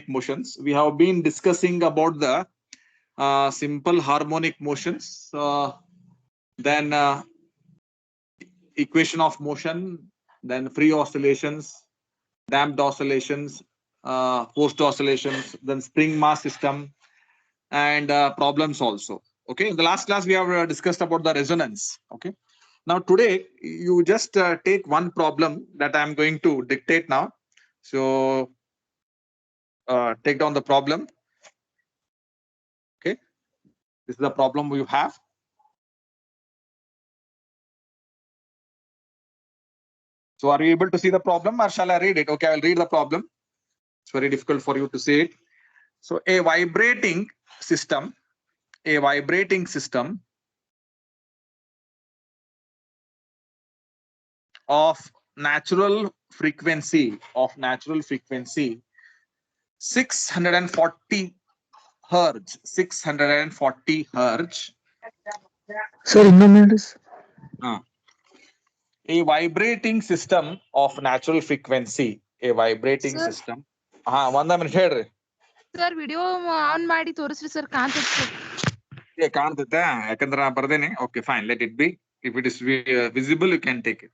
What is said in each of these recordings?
motions. We have been discussing about the simple harmonic motions, then equation of motion, then free oscillations, damped oscillations, forced oscillations, then spring mass system, and problems also. Okay, in the last class we have discussed about the resonance. Okay, now today you just take one problem that I am going to dictate now. So take down the problem. Okay, this is the problem you have. So are you able to see the problem, or shall I read it? Okay, I will read the problem. It's very difficult for you to see it. So a vibrating system of natural frequency 640 hertz 640 hertz. Sir, A vibrating system of natural frequency, a vibrating Sir. system. ಒಂದ minute ಹೇಳ್ರಿ. Sir video on ಮಾಡಿ ತೋರಿಸ್ರಿ sir ಕಾಣ್ತದೆ sir. ಕಾಣ್ತೈತೆ ಯಾಕಂದ್ರೆ ನಾ ಬರ್ದೇನೆ. Okay fine, let it be. If it is visible, you can take it.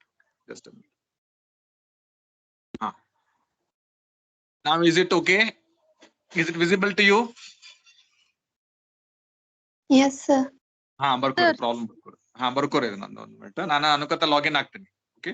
Just a minute. Now is it okay? Is it visible to you? Yes, sir. ಬರ್ಕೋರಿ, problem ಬರ್ಕೋರಿ. ಬರ್ಕೋರಿ ನಂದು ಒಂದು ಮಿನಿಟ್. ನಾನು ಅನುಕತ ಲಾಗಿನ್ ಆಗ್ತೀನಿ. Okay,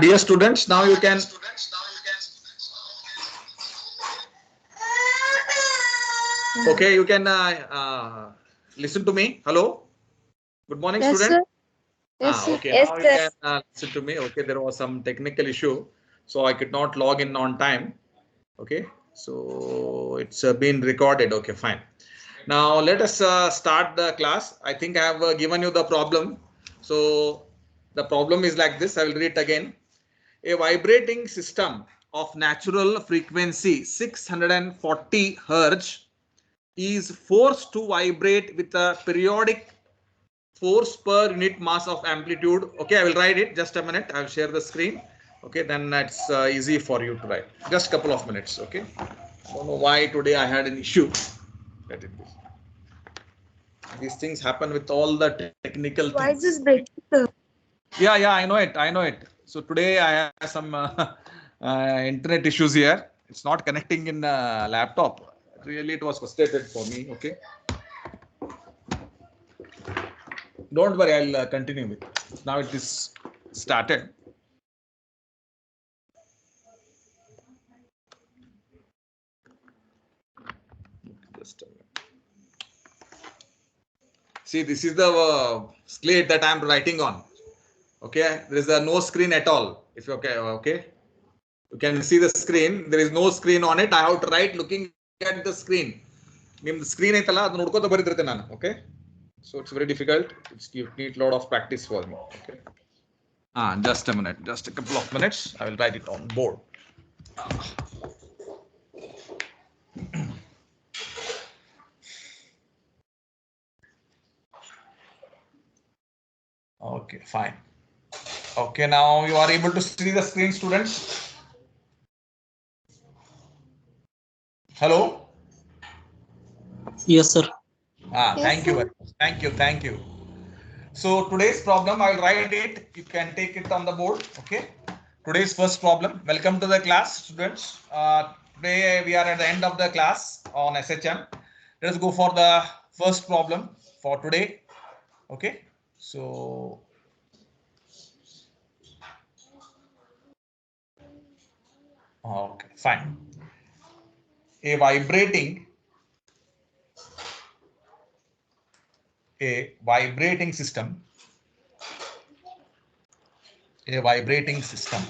dear students, now you can. Okay, you can listen to me. Hello, good morning, Yes, student. sir. Yes, sir. Okay, Yes, now you sir. can listen to me. Okay, there was some technical issue, so I could not log in on time. Okay, so it's been recorded. Okay, fine. Now let us start the class. I think I have given you the problem. So the problem is like this. I will read it again. A vibrating system of natural frequency 640 hertz is forced to vibrate with a periodic force per unit mass of amplitude. Okay, I will write it. Just a minute. I will share the screen. Okay, then that's easy for you to write. Just a couple of minutes. Okay. I don't know why today I had an issue. Let it be. These things happen with all the technical things. Why is this breaking, sir? Yeah, I know it. So today I have some internet issues here. It's not connecting in laptop. Really, it was frustrated for me. Okay. Don't worry, I'll continue with it. Now it is started. Just a minute. See, this is the slate that I'm writing on. Okay, there is no screen at all. If okay, you can see the screen. There is no screen on it. I have to write looking at the screen. The screen ಐತಲ್ಲ ಅದು ನೋಡ್ಕೋತ ಬರೀತಿರ್ತೀನಿ ನಾನು. Okay, so it's very difficult. You need a lot of practice for me. Okay. Just a minute, just a couple of minutes. I will write it on board. Okay, fine. Okay, now you are able to see the screen, students. Hello. Yes, sir. Thank you very much. Thank you. So today's problem, I will write it. You can take it on the board. Okay. Today's first problem. Welcome to the class, students. Today we are at the end of the class on SHM. Let us go for the first problem for today. Okay. So okay, fine. A vibrating system. A vibrating system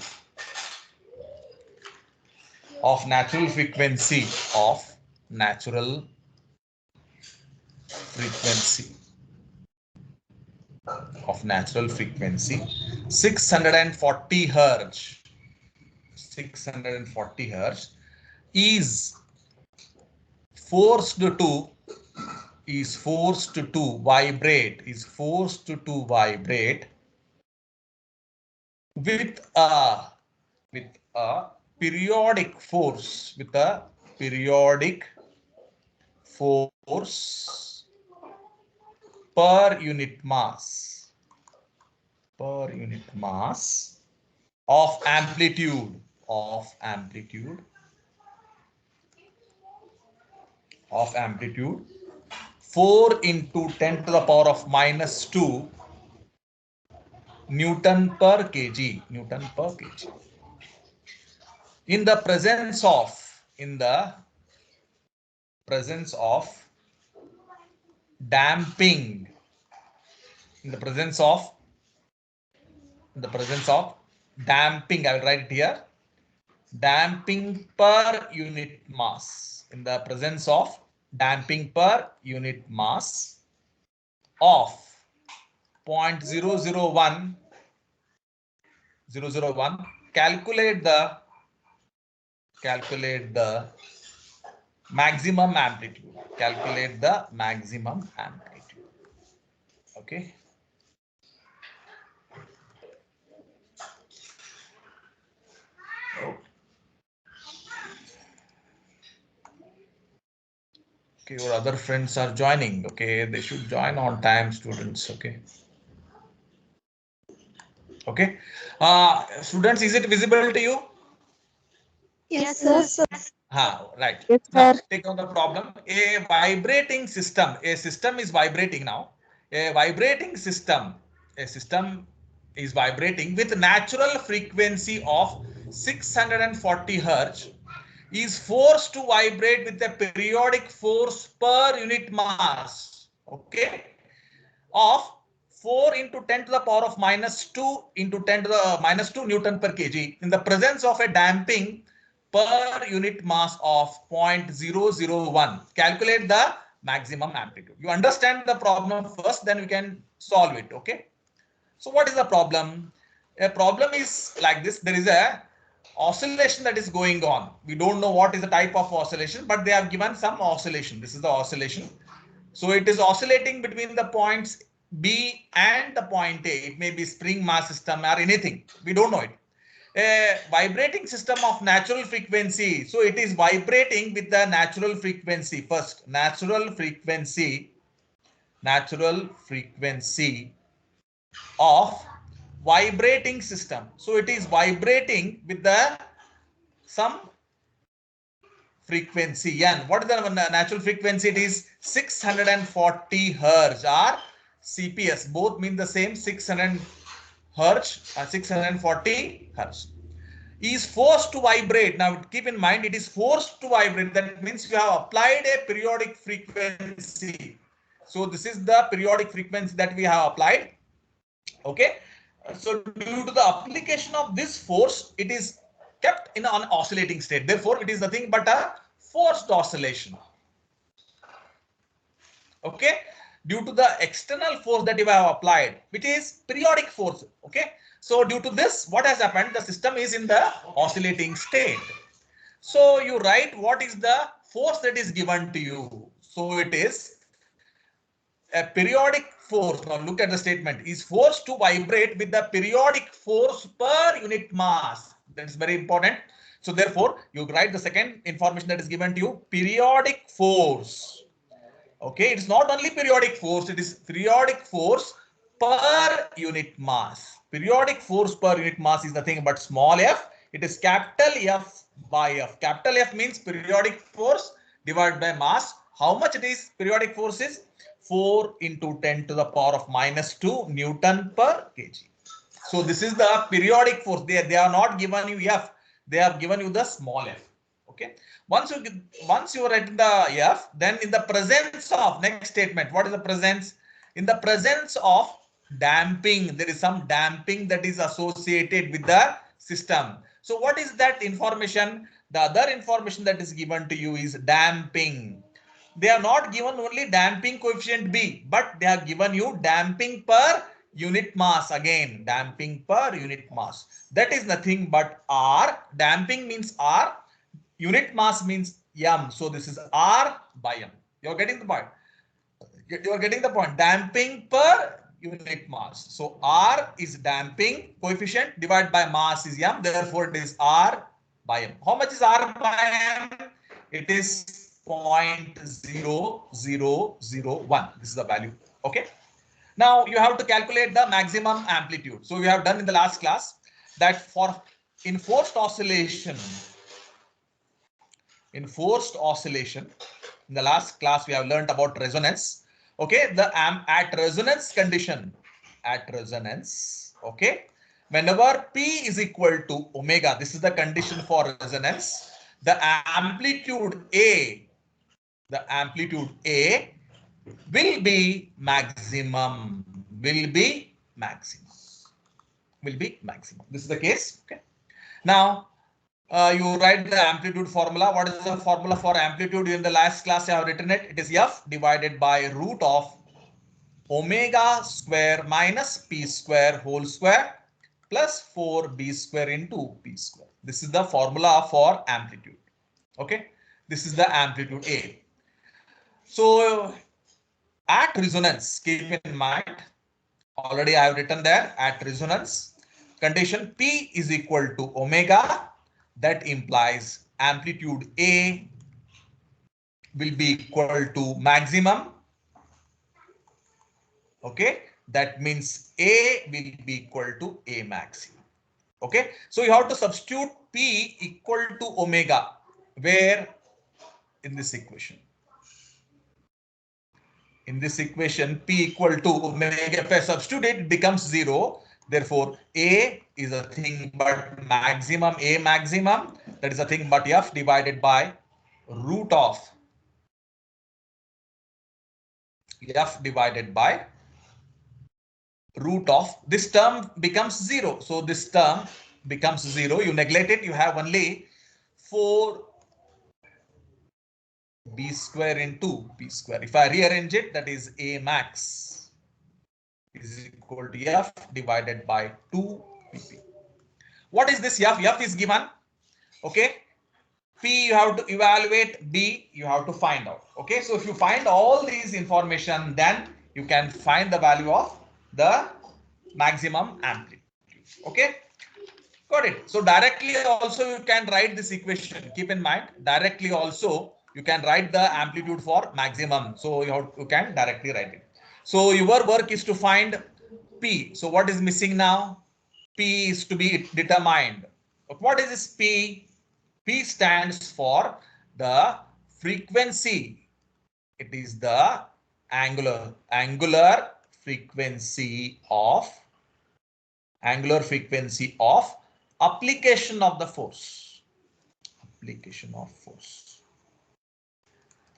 of natural frequency 640 hertz. 640 hertz is forced to vibrate with a periodic force per unit mass of amplitude 4 into 10 to the power of minus 2 Newton per kg. In the presence of damping. I will write it here. Damping per unit mass. In the presence of damping per unit mass of 0.001, calculate the maximum amplitude. Okay. Okay, your other friends are joining. Okay, they should join on time, students. Okay. Okay. Students, is it visible to you? Yes, sir. Right. Yes, Now sir. take on the problem. A vibrating system. A system is vibrating now. A system is vibrating with natural frequency of 640 hertz is forced to vibrate with a periodic force per unit mass. Okay. Of 4 into 10 to the power of minus 2 into 10 to the minus 2 Newton per kg in the presence of a damping per unit mass of 0.001. Calculate the maximum amplitude. You understand the problem first, then we can solve it. Okay. So what is the problem? A problem is like this. There is a oscillation that is going on. We don't know what is the type of oscillation, but they have given some oscillation. This is the oscillation. So it is oscillating between the points B and the point A. It may be spring mass system or anything. We don't know it. A vibrating system of natural frequency. So it is vibrating with the natural frequency first. Natural frequency of vibrating system. So it is vibrating with the some frequency n. What is the natural frequency? It is 640 hertz or CPS. Both mean the same. 600 hertz or 640 hertz is forced to vibrate. Now keep in mind, it is forced to vibrate. That means you have applied a periodic frequency. So this is the periodic frequency that we have applied. Okay. So due to the application of this force, it is kept in an oscillating state. Therefore, it is nothing but a forced oscillation. Okay. due to the external force that you have applied, which is periodic force. Okay. So due to this, what has happened? The system is in the oscillating state. So you write what is the force that is given to you. So it is a periodic force. Now look at the statement, is forced to vibrate with the periodic force per unit mass. That is very important. So therefore you write the second information that is given to you, periodic force. Okay, it's not only periodic force, it is periodic force per unit mass. Periodic force per unit mass is nothing but small f. It is capital F by F. Capital F means periodic force divided by mass. How much it is? Periodic force is 4 into 10 to the power of minus 2 Newton per kg. So this is the periodic force. They are not given you F. They have given you the small f. Okay. Once you write the F, then in the presence of, next statement, what is the presence? In the presence of damping, there is some damping that is associated with the system. So what is that information? The other information that is given to you is damping. They are not given only damping coefficient B, but they have given you damping per unit mass. Again, damping per unit mass. That is nothing but R. Damping means R. Unit mass means M. So this is R by M. You're getting the point. You're getting the point. Damping per unit mass. So R is damping coefficient divided by mass is M. Therefore it is R by M. How much is R by M? It is 0.0001. This is the value. Okay. Now you have to calculate the maximum amplitude. So we have done in the last class that for in forced oscillation, in the last class we have learned about resonance. Okay, the at resonance condition, okay, whenever P is equal to omega, this is the condition for resonance, the amplitude A will be maximum. This is the case. Okay. Now you write the amplitude formula. What is the formula for amplitude? In the last class I have written it. It is F divided by root of omega square minus P square whole square plus 4B square into P square. This is the formula for amplitude. Okay. This is the amplitude A. So at resonance, keep in mind, already I have written there, at resonance condition P is equal to omega. That implies amplitude A will be equal to maximum. Okay, that means A will be equal to A maximum. Okay, so you have to substitute P equal to omega. Where? In this equation. In this equation, P equal to omega, if I substitute it, becomes 0. Therefore, A is a thing but maximum, A maximum, that is a thing but F divided by root of F divided by root of, this term becomes 0. So this term becomes 0. You neglect it. You have only 4B square into P square. If I rearrange it, that is A max is equal to F divided by 2PP. What is this F? F is given. Okay. P you have to evaluate, B you have to find out. Okay. So if you find all these information, then you can find the value of the maximum amplitude. Okay. Got it. So directly also you can write this equation. Keep in mind, directly also you can write the amplitude for maximum. So you can directly write it. So your work is to find P. So what is missing now? P is to be determined. What is this P? P stands for the frequency. It is the angular frequency of application of the force.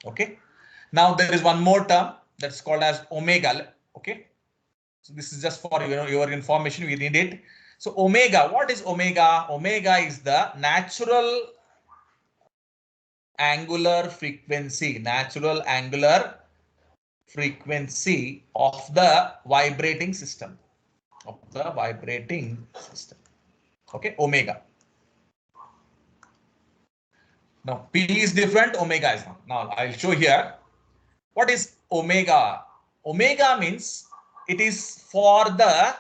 Okay. Now there is one more term that's called as omega. Okay. So this is just for your information. We need it. So omega, what is omega? Omega is the natural angular frequency frequency of the vibrating system. Okay, omega. Now P is different, omega is not. Now I'll show here. What is omega? Omega means it is for the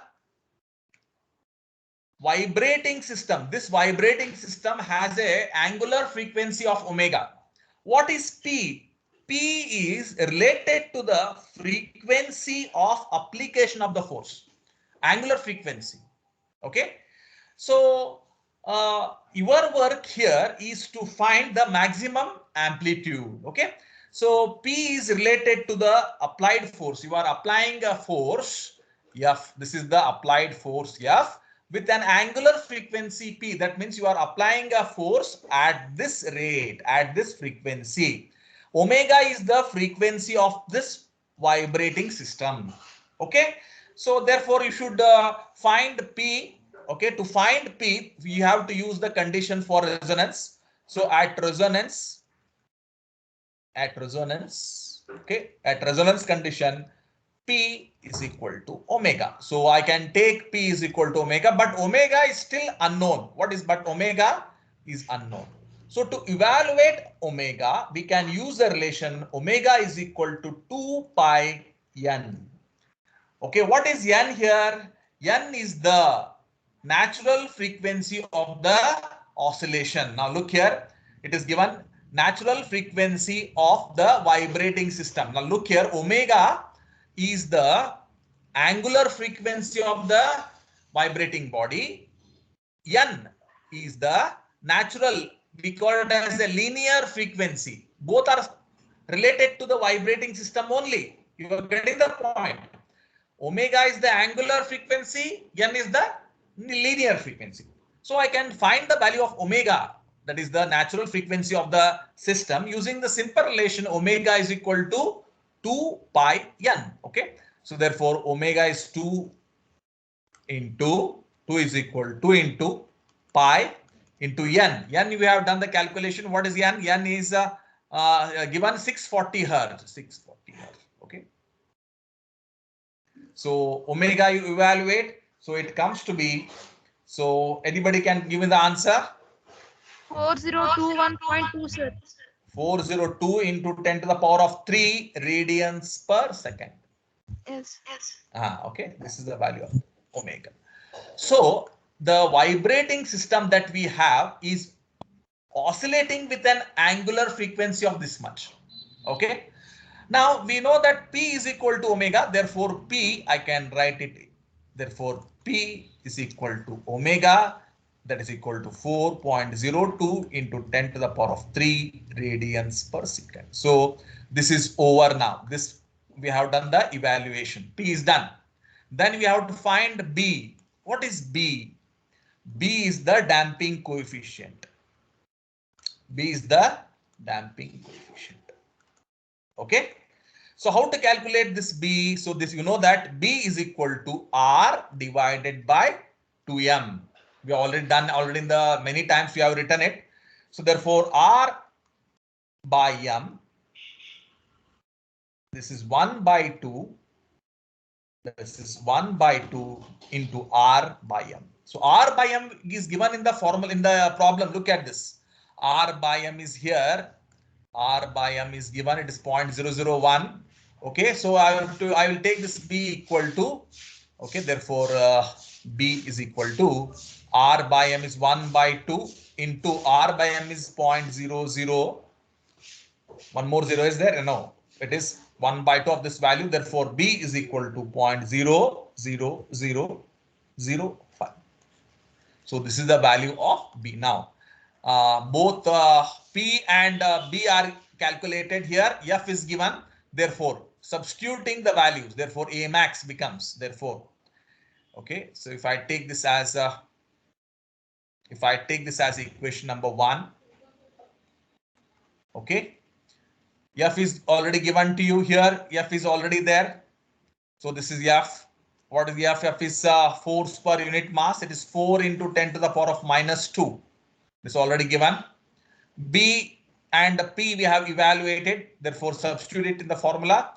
vibrating system. This vibrating system has a angular frequency of omega. What is P? P is related to the frequency of application of the force, angular frequency. Okay. So your work here is to find the maximum amplitude. Okay. So P is related to the applied force. You are applying a force F. This is the applied force F with an angular frequency P. That means you are applying a force at this rate, at this frequency. Omega is the frequency of this vibrating system. Okay. So therefore you should find P. Okay. To find P, we have to use the condition for resonance. So at resonance, okay, at resonance condition, P is equal to omega. So I can take P is equal to omega, but omega is still unknown. What is but omega is unknown. So to evaluate omega, we can use the relation omega is equal to 2 pi n. Okay, what is n here? N is the natural frequency of the oscillation. Now look here, it is given natural frequency of the vibrating system. Now look here, omega is the angular frequency of the vibrating body. N is the natural, we call it as a linear frequency. Both are related to the vibrating system only. You are getting the point. Omega is the angular frequency, N is the linear frequency. So I can find the value of omega, that is the natural frequency of the system, using the simple relation omega is equal to 2 pi n. Okay. So therefore omega is 2 into 2 is equal to 2 into pi into n. N we have done the calculation. What is n? N is given 640 hertz. 640 hertz. Okay. So omega you evaluate. So it comes to be. So anybody can give me the answer. 4021.2, sir. 402 into 10 to the power of 3 radians per second. Yes. Okay. This is the value of omega. So the vibrating system that we have is oscillating with an angular frequency of this much. Okay. Now we know that P is equal to omega. Therefore P, I can write it. Therefore P is equal to omega. That is equal to 4.02 into 10 to the power of 3 radians per second. So this is over now. This we have done the evaluation. P is done. Then we have to find B. What is B? B is the damping coefficient. B is the damping coefficient. Okay. So how to calculate this B? So this, you know that B is equal to R divided by 2M. We have already done in the many times we have written it. So therefore R by M, this is 1 by 2. This is 1 by 2 into R by M. So R by M is given in the formula in the problem. Look at this. R by M is here. R by M is given. It is 0.001. Okay. So I will take this B equal to. Okay. Therefore B is equal to R by M is 1 by 2 into R by M is 0.00. One more zero is there? No, it is 1 by 2 of this value. Therefore B is equal to 0.00005. So this is the value of B. Now both P and B are calculated here. F is given. Therefore substituting the values. Therefore A max becomes therefore. Okay. So if I take this as equation number 1. Okay. F is already given to you here. F is already there. So this is F. What is F? F is force per unit mass. It is 4 into 10 to the power of -2. This is already given. B and P we have evaluated. Therefore substitute it in the formula.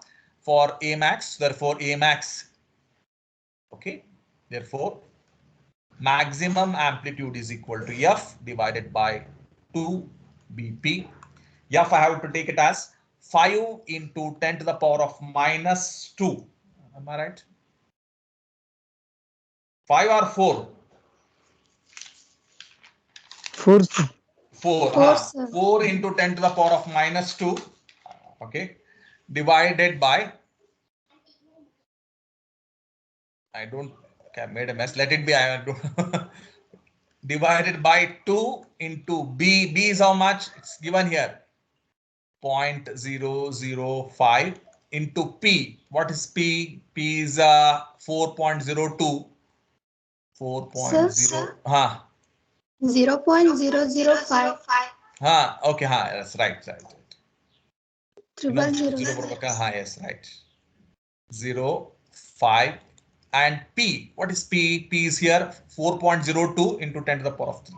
for A max. Therefore, A max. Okay. Therefore, maximum amplitude is equal to F divided by 2 BP. F I have to take it as 5 into 10 to the power of minus 2. Am I right? 5 or 4? 4, sir. 4. Four, sir. 4 into 10 to the power of minus 2. Okay. Divided by, I made a mess. Let it be. Divided by 2 into B. B is how much? It's given here. 0.005 into P. What is P? P is 4.02. 4.0. Sir? Huh. 0.005 Okay. That's right. triple zero. Yes, right. 0, 5 and P. What is P? P is here 4.02 into 10 to the power of 3.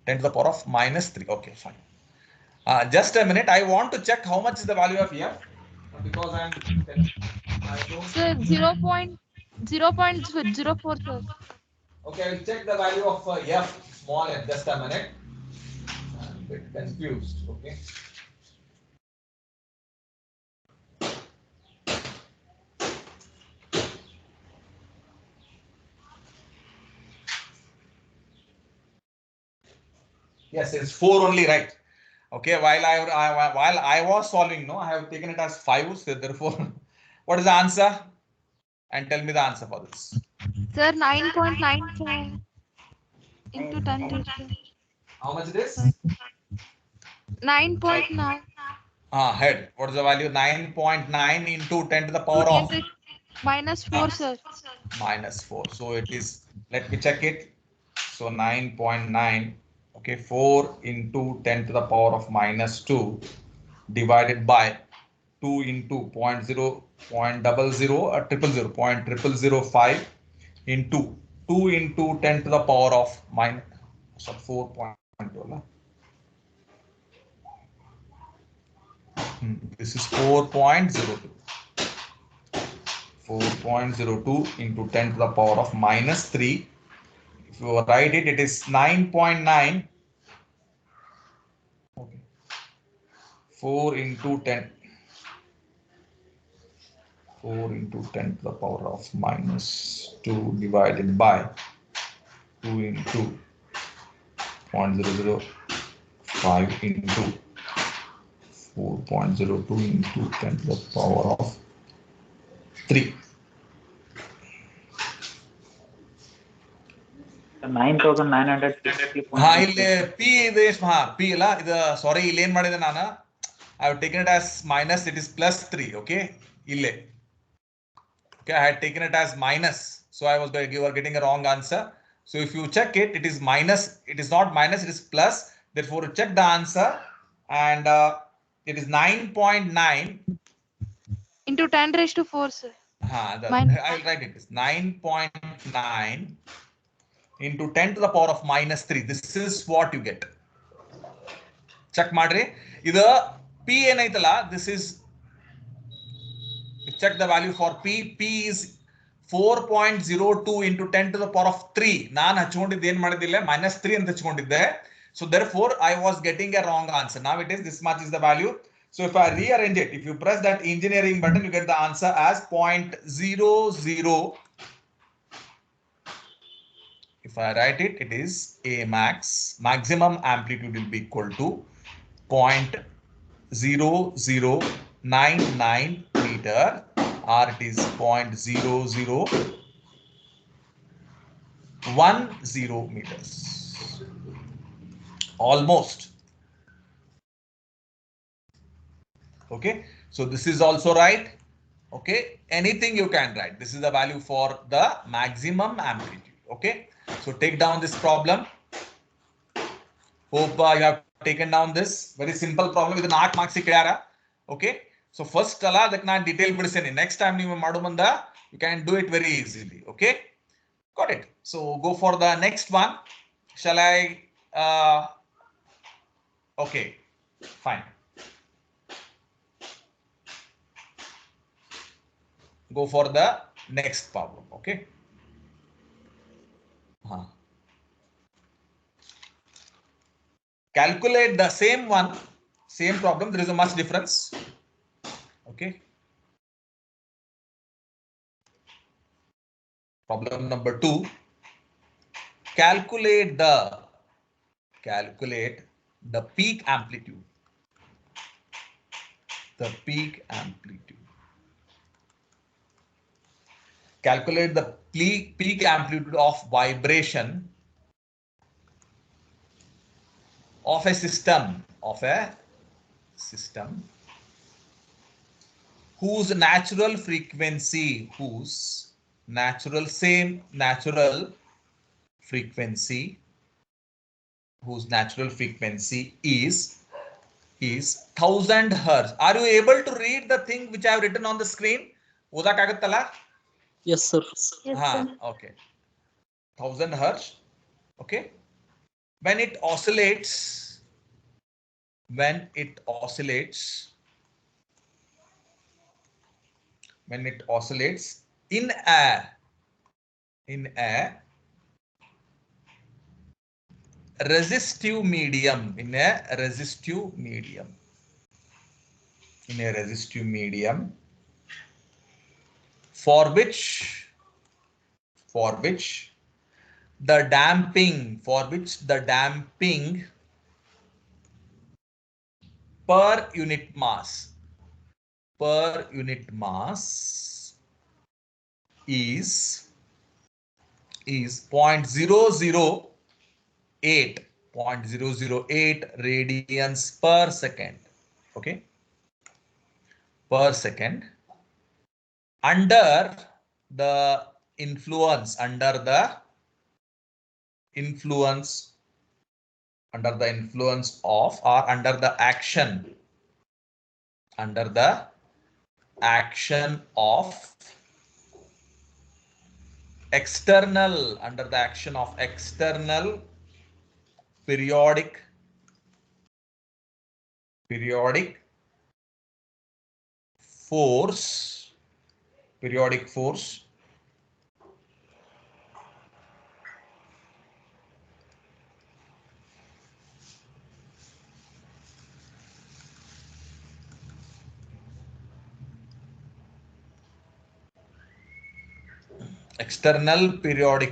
10 to the power of minus 3. Okay, fine. Just a minute. I want to check how much is the value of F because I don't. Sir, 0.04, sir. Okay, I will check the value of F small f. Just a minute. I'm a bit confused. Okay. Yes, it's 4 only, right? Okay, while I was solving, no, I have taken it as 5. So therefore, what is the answer? And tell me the answer for this. Sir, 9.95 into 10 raised to How much it is? 9.9 Head. What is the value? 9.9 into 10 to the power of minus 4, sir. minus 4. So it is, let me check it. So 9.9, okay, 4 into 10 to the power of minus 2 divided by 2 into 0.0, 0.005 into 2 into 10 to the power of minus 4.2. This is 4.02. 4.02 into 10 to the power of minus 3. If you write it, it is 9.9. Okay. 4 into 10. 4 into 10 to the power of minus 2 divided by 2 into 0.005 into 4.02 into 10 to the power of 3. 9,950. P is P la. Sorry, illen madide nana. I have taken it as minus. It is plus 3. Okay, ille. Okay, I had taken it as minus, so you were getting a wrong answer. So if you check it, it is minus. It is not minus. It is plus. Therefore, check the answer, and it is 9.9 Into 10 raised to 4, sir. I will write it. 9.9 into 10 to the power of minus 3. This is what you get. Check madre. Either P enaitala. This is. Check the value for P. P is 4.02 into 10 to the power of 3. Naan hachondidde ಏನು ಮಾಡಿದಿಲ್ಲ minus 3 ಅಂತ ಹಚ್ಕೊಂಡಿದ್ದೆ. So therefore I was getting a wrong answer. Now it is this much is the value. So if I rearrange it, if you press that engineering button, you get the answer as 0.00. If I write it, it is A max. Maximum amplitude will be equal to 0.0099 meter, or it is 0.0010 meters. Almost. Okay, so this is also right. Okay, anything you can write. This is the value for the maximum amplitude. Okay, so take down this problem. Hope you have taken down this very simple problem with 4 marks ikkadara. Okay, so first ala adak na detail bidiseni. Next time ನೀವು ಮಾಡು ಬಂದ you can do it very easily. Okay, got it. So go for the next one. Shall I okay, Fine. Go for the next problem. Okay. Calculate the same one, same problem. There is a much difference. Okay. Problem number 2. Calculate the peak amplitude. The peak amplitude. Calculate the peak amplitude of vibration of a system whose natural frequency is 1000 hertz. Are you able to read the thing which I have written on the screen? Oda kagatala? Yes, sir. Yes, sir. Okay. 1000 hertz. Okay. When it oscillates in a resistive medium, for which the damping per unit mass is 0.008 radians per second. Okay, per second, under the influence of, or under the action of external periodic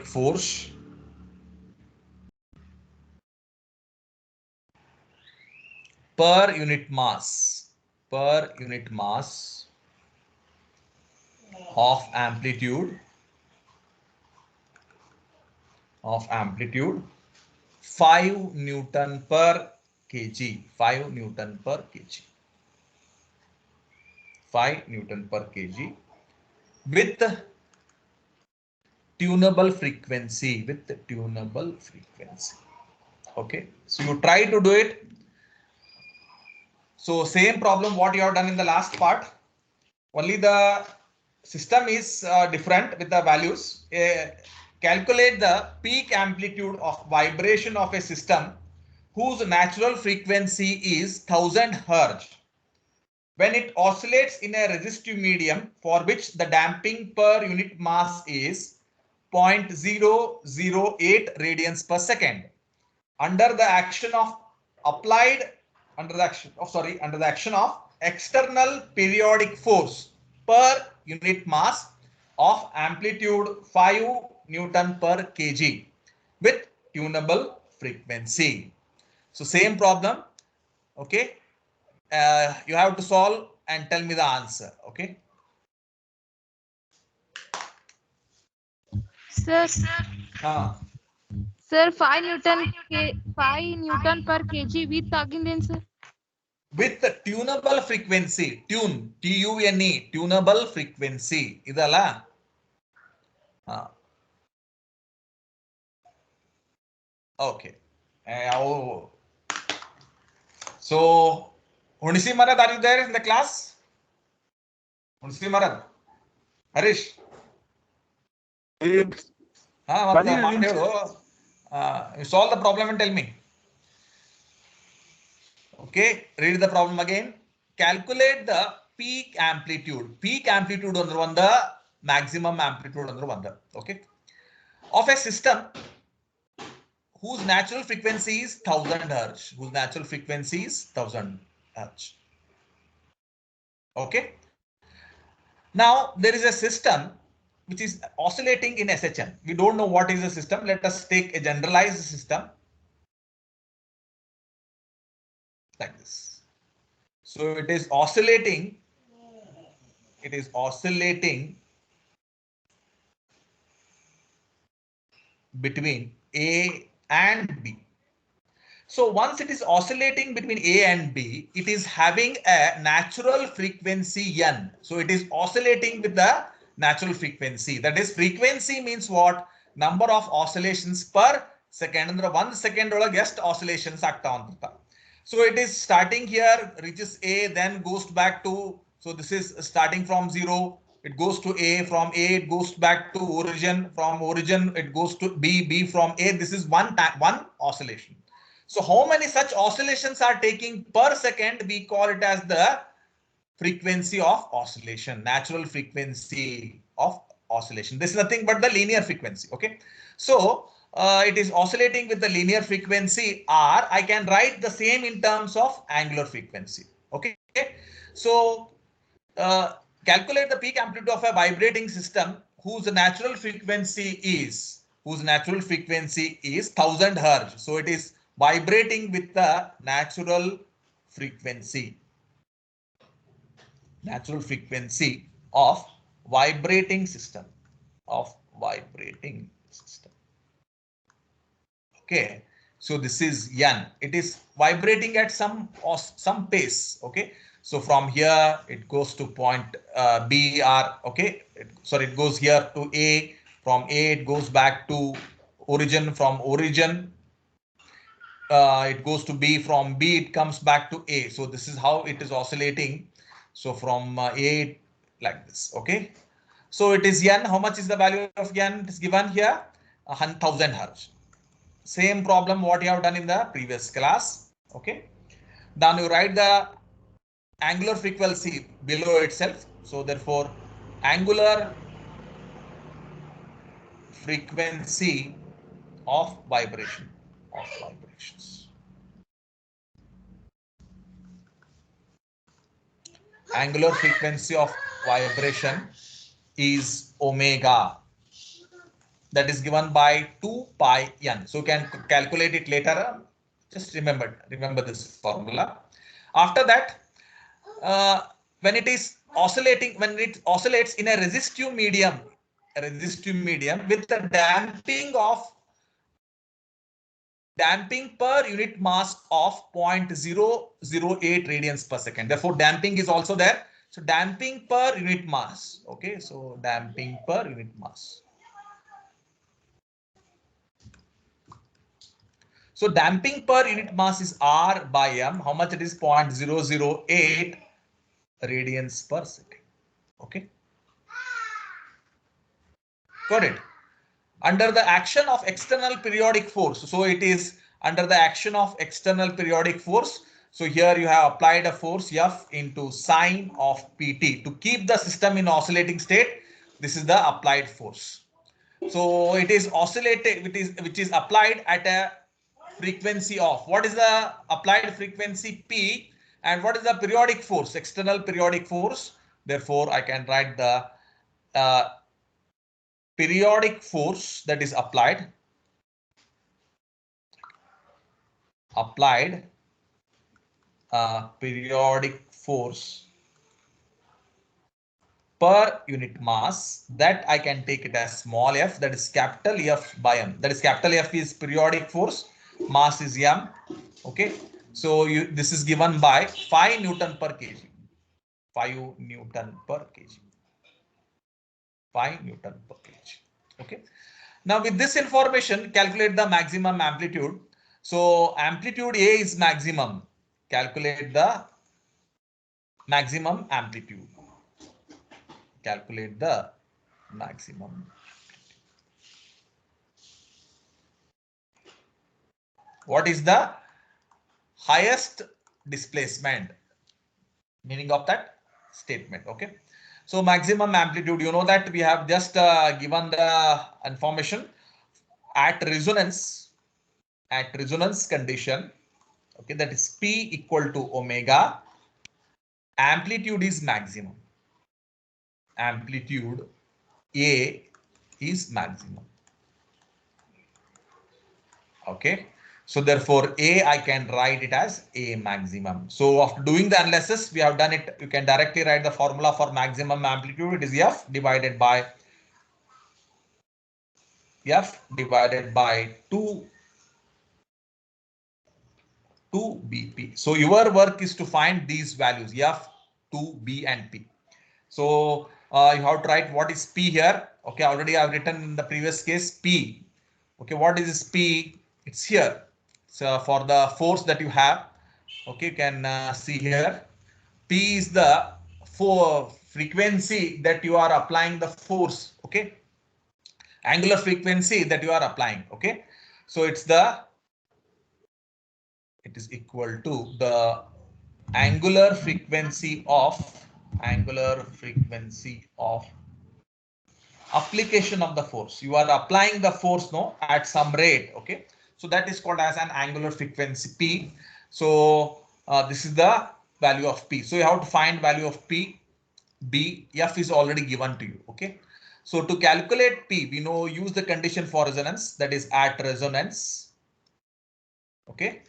force per unit mass of amplitude 5 Newton per kg. 5 Newton per kg with tunable frequency. Okay, so you try to do it. So same problem what you have done in the last part, only the system is different with the values. Calculate the peak amplitude of vibration of a system whose natural frequency is 1000 hertz when it oscillates in a resistive medium for which the damping per unit mass is 0.008 radians per second under the action of external periodic force per unit mass of amplitude 5 Newton per kg with tunable frequency. So same problem. Okay, you have to solve and tell me the answer. Okay. Sir, Sir, 5 Newton per kg with again sir. With the tunable frequency, TUNE, tunable frequency. Idala. Okay. So, Hunisi Marad, are you there in the class? Hunisi Marad. Harish. You solve the problem and tell me. Okay, read the problem again. Calculate the peak amplitude. Peak amplitude under one, the maximum amplitude under one. Okay, of a system whose natural frequency is 1000 hertz. Whose natural frequency is 1000 hertz. Okay. Now there is a system which is oscillating in SHM. We don't know what is the system. Let us take a generalized system like this. So it is oscillating. It is oscillating between A and B. So once it is oscillating between A and B, it is having a natural frequency N. So it is oscillating with the natural frequency. That is, frequency means what? Number of oscillations per second. Under 1 second guest oscillations ಆಗ್ತಾ ಅಂತ. So it is starting here, reaches A, then goes back to, so this is starting from 0. It goes to A, from A it goes back to origin, from origin it goes to B, B from A. This is one oscillation. So how many such oscillations are taking per second? We call it as the frequency of oscillation, natural frequency of oscillation. This is nothing but the linear frequency. Okay, so it is oscillating with the linear frequency R. I can write the same in terms of angular frequency. Okay, so calculate the peak amplitude of a vibrating system whose natural frequency is 1000 hertz. So it is vibrating with the natural frequency of vibrating system. Okay, so this is N. It is vibrating at some pace. Okay, so from here it goes to point B R. Okay, it goes here to A. From A it goes back to origin. From origin it goes to B. From B it comes back to A. So this is how it is oscillating. So from A like this. Okay, so it is N. How much is the value of N? It is given here 1000 hertz. Same problem what you have done in the previous class. Okay, then you write the angular frequency below itself. So therefore angular frequency of vibrations. Angular frequency of vibration is omega. That is given by 2 pi n. So you can calculate it later. Just remember this formula. After that, when it oscillates in a resistive medium with the damping per unit mass of 0.008 radians per second. Therefore, damping is also there. So damping per unit mass. Okay, so damping per unit mass. So damping per unit mass is R by M. How much it is? 0.008 radians per second. Okay. Got it. Under the action of external periodic force. So it is under the action of external periodic force. So here you have applied a force F into sine of PT to keep the system in oscillating state. This is the applied force. So it is oscillating, which is applied at a frequency of, what is the applied frequency? P. And what is the periodic force? External periodic force. Therefore I can write the periodic force that is applied periodic force per unit mass, that I can take it as small f, that is capital F by M. That is capital F is periodic force, mass is M. Okay, so this is given by 5 Newton per kg. 5 Newton per kg. 5 Newton per kg. Okay. Now with this information, calculate the maximum amplitude. So amplitude A is maximum. Calculate the maximum amplitude. Calculate the maximum. What is the highest displacement. Meaning of that statement. Okay. So maximum amplitude, you know that we have just given the information at resonance condition. Okay, that is P equal to omega. Amplitude is maximum. Amplitude A is maximum. Okay. So therefore A, I can write it as A maximum. So after doing the analysis, we have done it. You can directly write the formula for maximum amplitude. It is F divided by 2 BP. So your work is to find these values F, 2, B and P. So you have to write what is P here. Okay, already I have written in the previous case P. Okay, what is this P? It's here. So for the force that you have, okay, you can see here. P is the frequency that you are applying the force. Okay, angular frequency that you are applying. Okay, so it is equal to the angular frequency of application of the force. You are applying the force at some rate. Okay, so that is called as an angular frequency P. So this is the value of P. So you have to find value of P. B, F is already given to you. Okay, so to calculate P, we know use the condition for resonance, that is at resonance. Okay,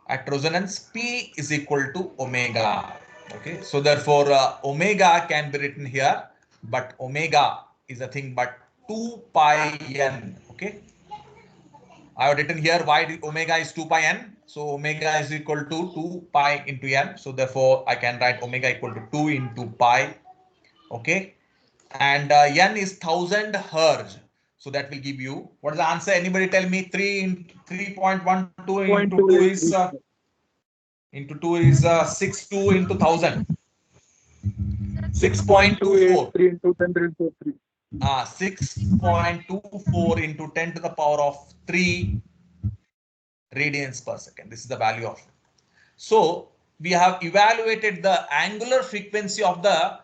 at resonance P is equal to omega. Okay, so therefore omega can be written here, but omega is a thing but 2 pi n. Okay, I have written here why the omega is 2 pi n. So omega is equal to 2 pi into n. So therefore I can write omega equal to 2 into pi. Okay, and n is 1000 hertz. So that will give you, what is the answer? Anybody tell me? 3.12 into 2 is 62 into 1000. 6.24. 3 into 10 raised to 3. 6.24 into 10 to the power of 3 radians per second. This is the value of it. So we have evaluated the angular frequency of the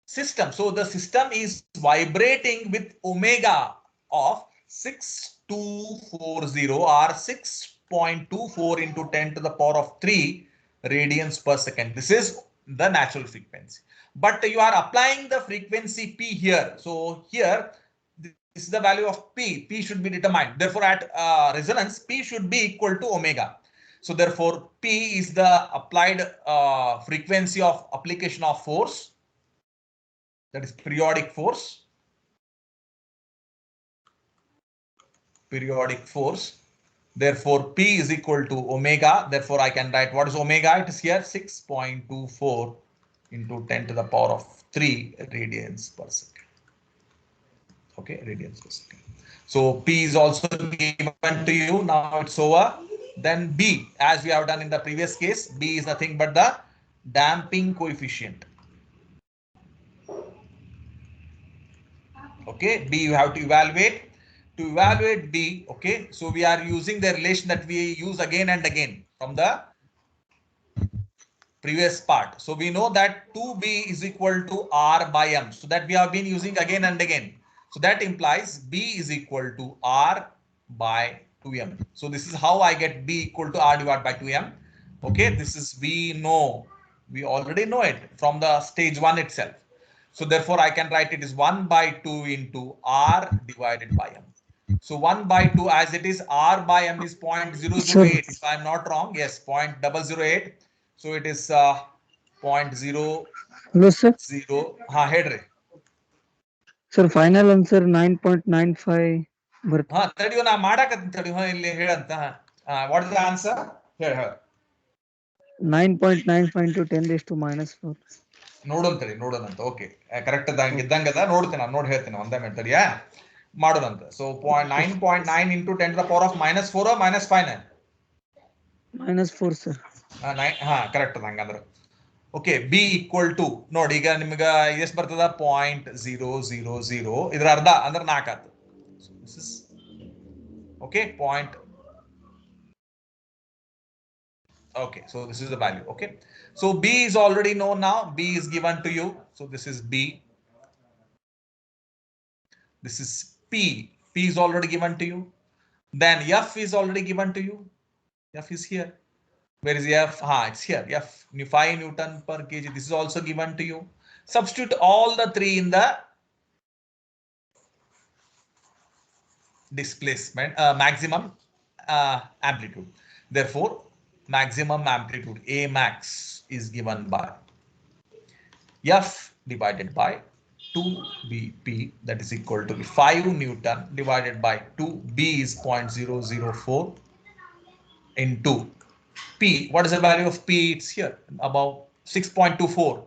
system. So the system is vibrating with omega of 6240 or 6.24 into 10 to the power of 3 radians per second. This is the natural frequency. But you are applying the frequency P here. So here, this is the value of P. P should be determined. Therefore, at resonance, P should be equal to omega. So therefore, P is the applied frequency of application of force. That is periodic force. Therefore, P is equal to omega. Therefore, I can write what is omega. It is here 6.24 into 10 to the power of 3 radians per second. Okay, radians per second. So P is also given to you. Now it's over. Then B, as we have done in the previous case, B is nothing but the damping coefficient. Okay, B you have to evaluate. To evaluate B, okay, so we are using the relation that we use again and again from the previous part. So we know that 2B is equal to R by M. So that we have been using again and again. So that implies B is equal to R by 2M. So this is how I get B equal to R divided by 2M. Okay, this is we already know it from the stage 1 itself. So therefore I can write it is 1 by 2 into R divided by M. So 1 by 2 as it is, R by M is 0.008. If I am not wrong, yes, 0.008. So it is 0.00. Hello, sir. Head. Sir, final answer 9.95. What is the answer? Here. 9.95 into 10 raised to minus 4. ನೋಡೋದಂತ okay correct ಇದ್ದಂಗದ ನೋಡ್ತೀನಿ ನಾನು ನೋಡಿ ಹೇಳ್ತೀನಿ ಒಂದೇ minute ತಡಿಯಾ ಮಾಡೋದಂತ so 9.9 into 10 to the power of minus 4 or minus 5 minus 4 sir correct ಅದ ಹಂಗಂದ್ರೆ ಓಕೆ ಬಿ ಈಕ್ವಲ್ ಟು ನೋಡಿ ಈಗ ನಿಮ್ಗೆ ಎಷ್ಟು ಬರ್ತದ 0.000 ಇದರ ಅರ್ಧ ಅಂದ್ರೆ 4 ಆಯ್ತು okay Okay, so this is the value. Okay, so B is already known now. B is given to you. So this is B. This is P. P is already given to you. Then F is already given to you. F is here. Where is F? It's here. F 5 Newton per kg. This is also given to you. Substitute all the three in the displacement, maximum amplitude. Therefore, maximum amplitude A max is given by F divided by 2BP, that is equal to 5 Newton divided by 2B is 0.004 into P. What is the value of P? It's here, about 6.24.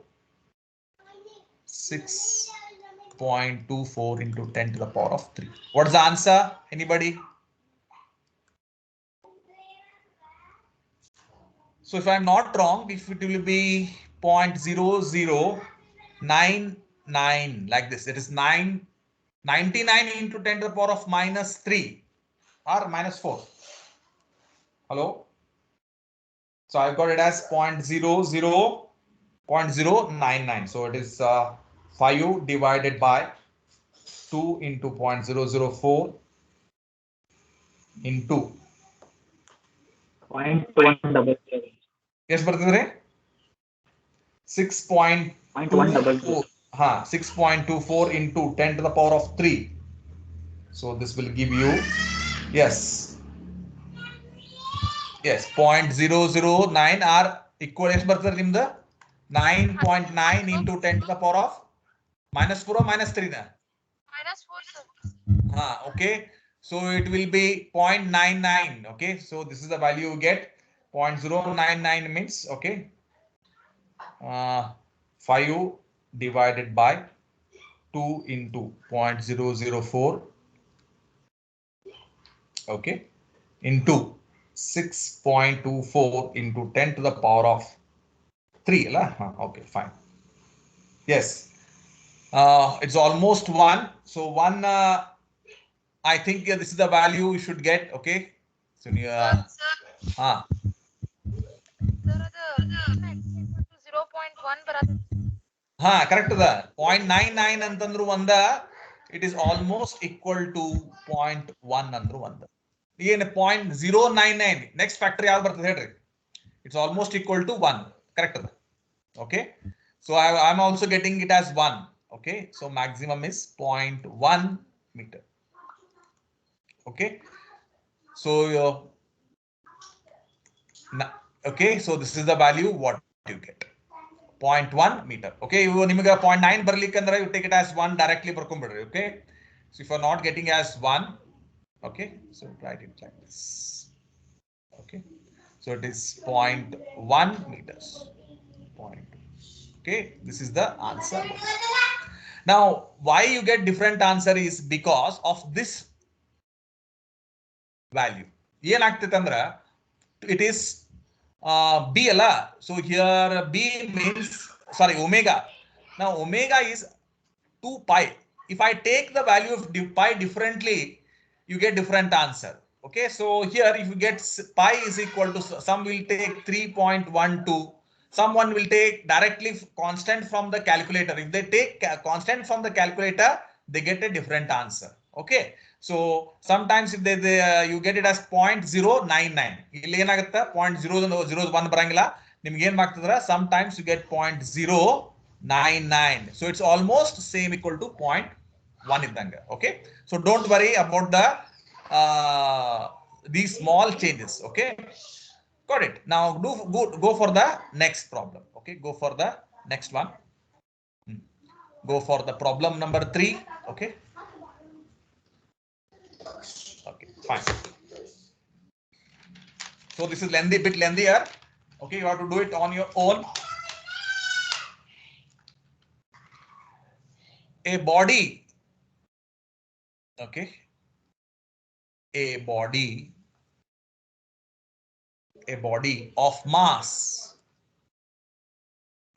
6.24 into 10 to the power of 3. What is the answer? Anybody? So if I'm not wrong, if it will be 0.0099 like this, it is 99 into 10 to the power of minus 3 or minus 4. Hello? So I've got it as 0.00.099. So it is 5 divided by 2 into 0.004 into 0.177. Yes, brother. 6.24. 6.24 into 10 to the power of 3. So this will give you, yes, 0.009 are equal. Yes, brother, in the 9.9 into 10 to the power of minus 4 or minus 3 na? -4, sir. Okay, so it will be 0.99. Okay, so this is the value you get. 0.099 means, okay, 5 divided by 2 into 0.004, okay, into 6.24 into 10 to the power of 3. Okay, fine. Yes, it's almost 1. So 1, I think this is the value you should get. Okay, so Sir, ಅದು to 0.1 ಬರತ್ತೆ. correct ಅದ 0.99 ಅಂತಂದ್ರು ಒಂದ, it is almost equal to 0.1 ಅಂದ್ರು ಒಂದ. ಏನು 0.099 next factor ಯಾವ್ದು ಬರ್ತದೆ ಹೇಳ್ರಿ? It's almost equal to 1. Correct ಅದ. Okay, so I'm also getting it as 1. Okay, so maximum is 0.1 meter. Okay, so okay, so this is the value what you get. 0.1 meter. Okay, you ನಿಮಗೆ 0.9 ಬರ್ಲಿಕ್ಕಂದ್ರೆ you take it as 1 directly ಬರ್ಕೊಂಡ್ಬಿಡ್ರಿ. Okay, so if you're not getting as 1, okay, so write it like this. Okay, so it is 0.1 meters. Okay, this is the answer. Now, why you get different answer is because of this value. ಏನಾಗ್ತೈತೆ ಅಂದ್ರೆ it is B ಅಲ್ಲ. So here B means, sorry, omega. Now omega is 2 pi. If I take the value of pi differently, you get different answer. Okay, so here if you get pi is equal to, some will take 3.12, someone will take directly constant from the calculator. If they take constant from the calculator, they get a different answer. Okay, so sometimes if they you get it as 0.099, ಇಲ್ಲಿ ಏನಾಗುತ್ತೆ 0.001 ಬರಂಗಿಲ್ಲ ನಿಮ್ಗೆ ಏನ್ ಮಾಡ್ತಿದ್ರ, sometimes you get 0.099, so it's almost same equal to 0.1 ಇದ್ದಂಗೆ. Okay, so don't worry about the these small changes. Okay, got it. Now go for the next problem. Okay, go for the next one. Go for the problem number 3. Okay, okay, fine. So this is bit lengthier. Okay, you have to do it on your own. A body, okay, a body of mass,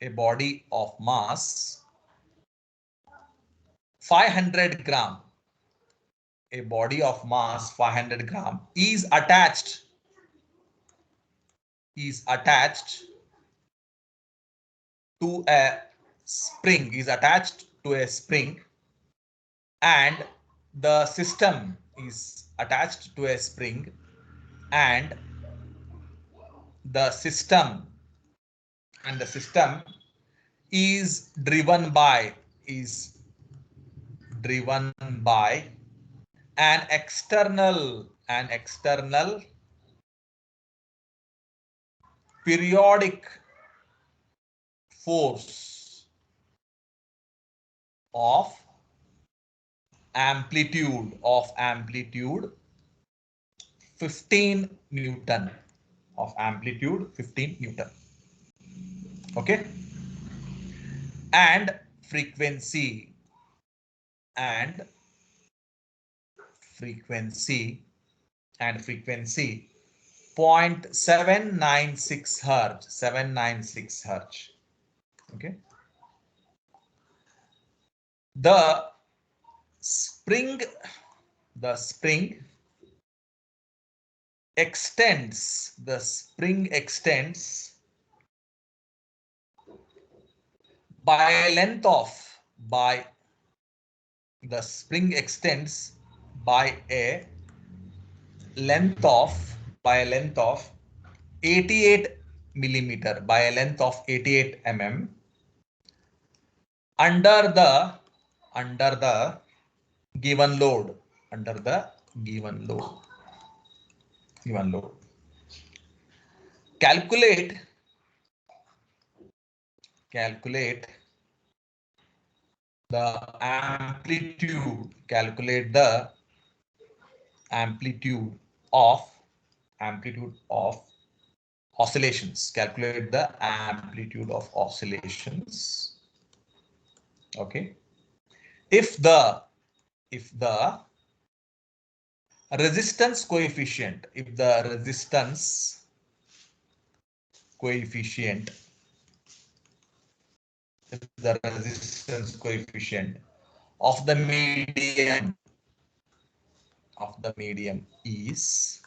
a body of mass 500 gram, a body of mass 500 gram is attached is attached to a spring, and the system is attached to a spring, and the system is driven by an external periodic force of amplitude 15 Newton, okay, and frequency 0.796 hertz, okay. The spring extends by a length of 88 millimeter, by a length of 88 mm, under the given load, calculate the amplitude of oscillations. Okay. If the resistance coefficient of the medium is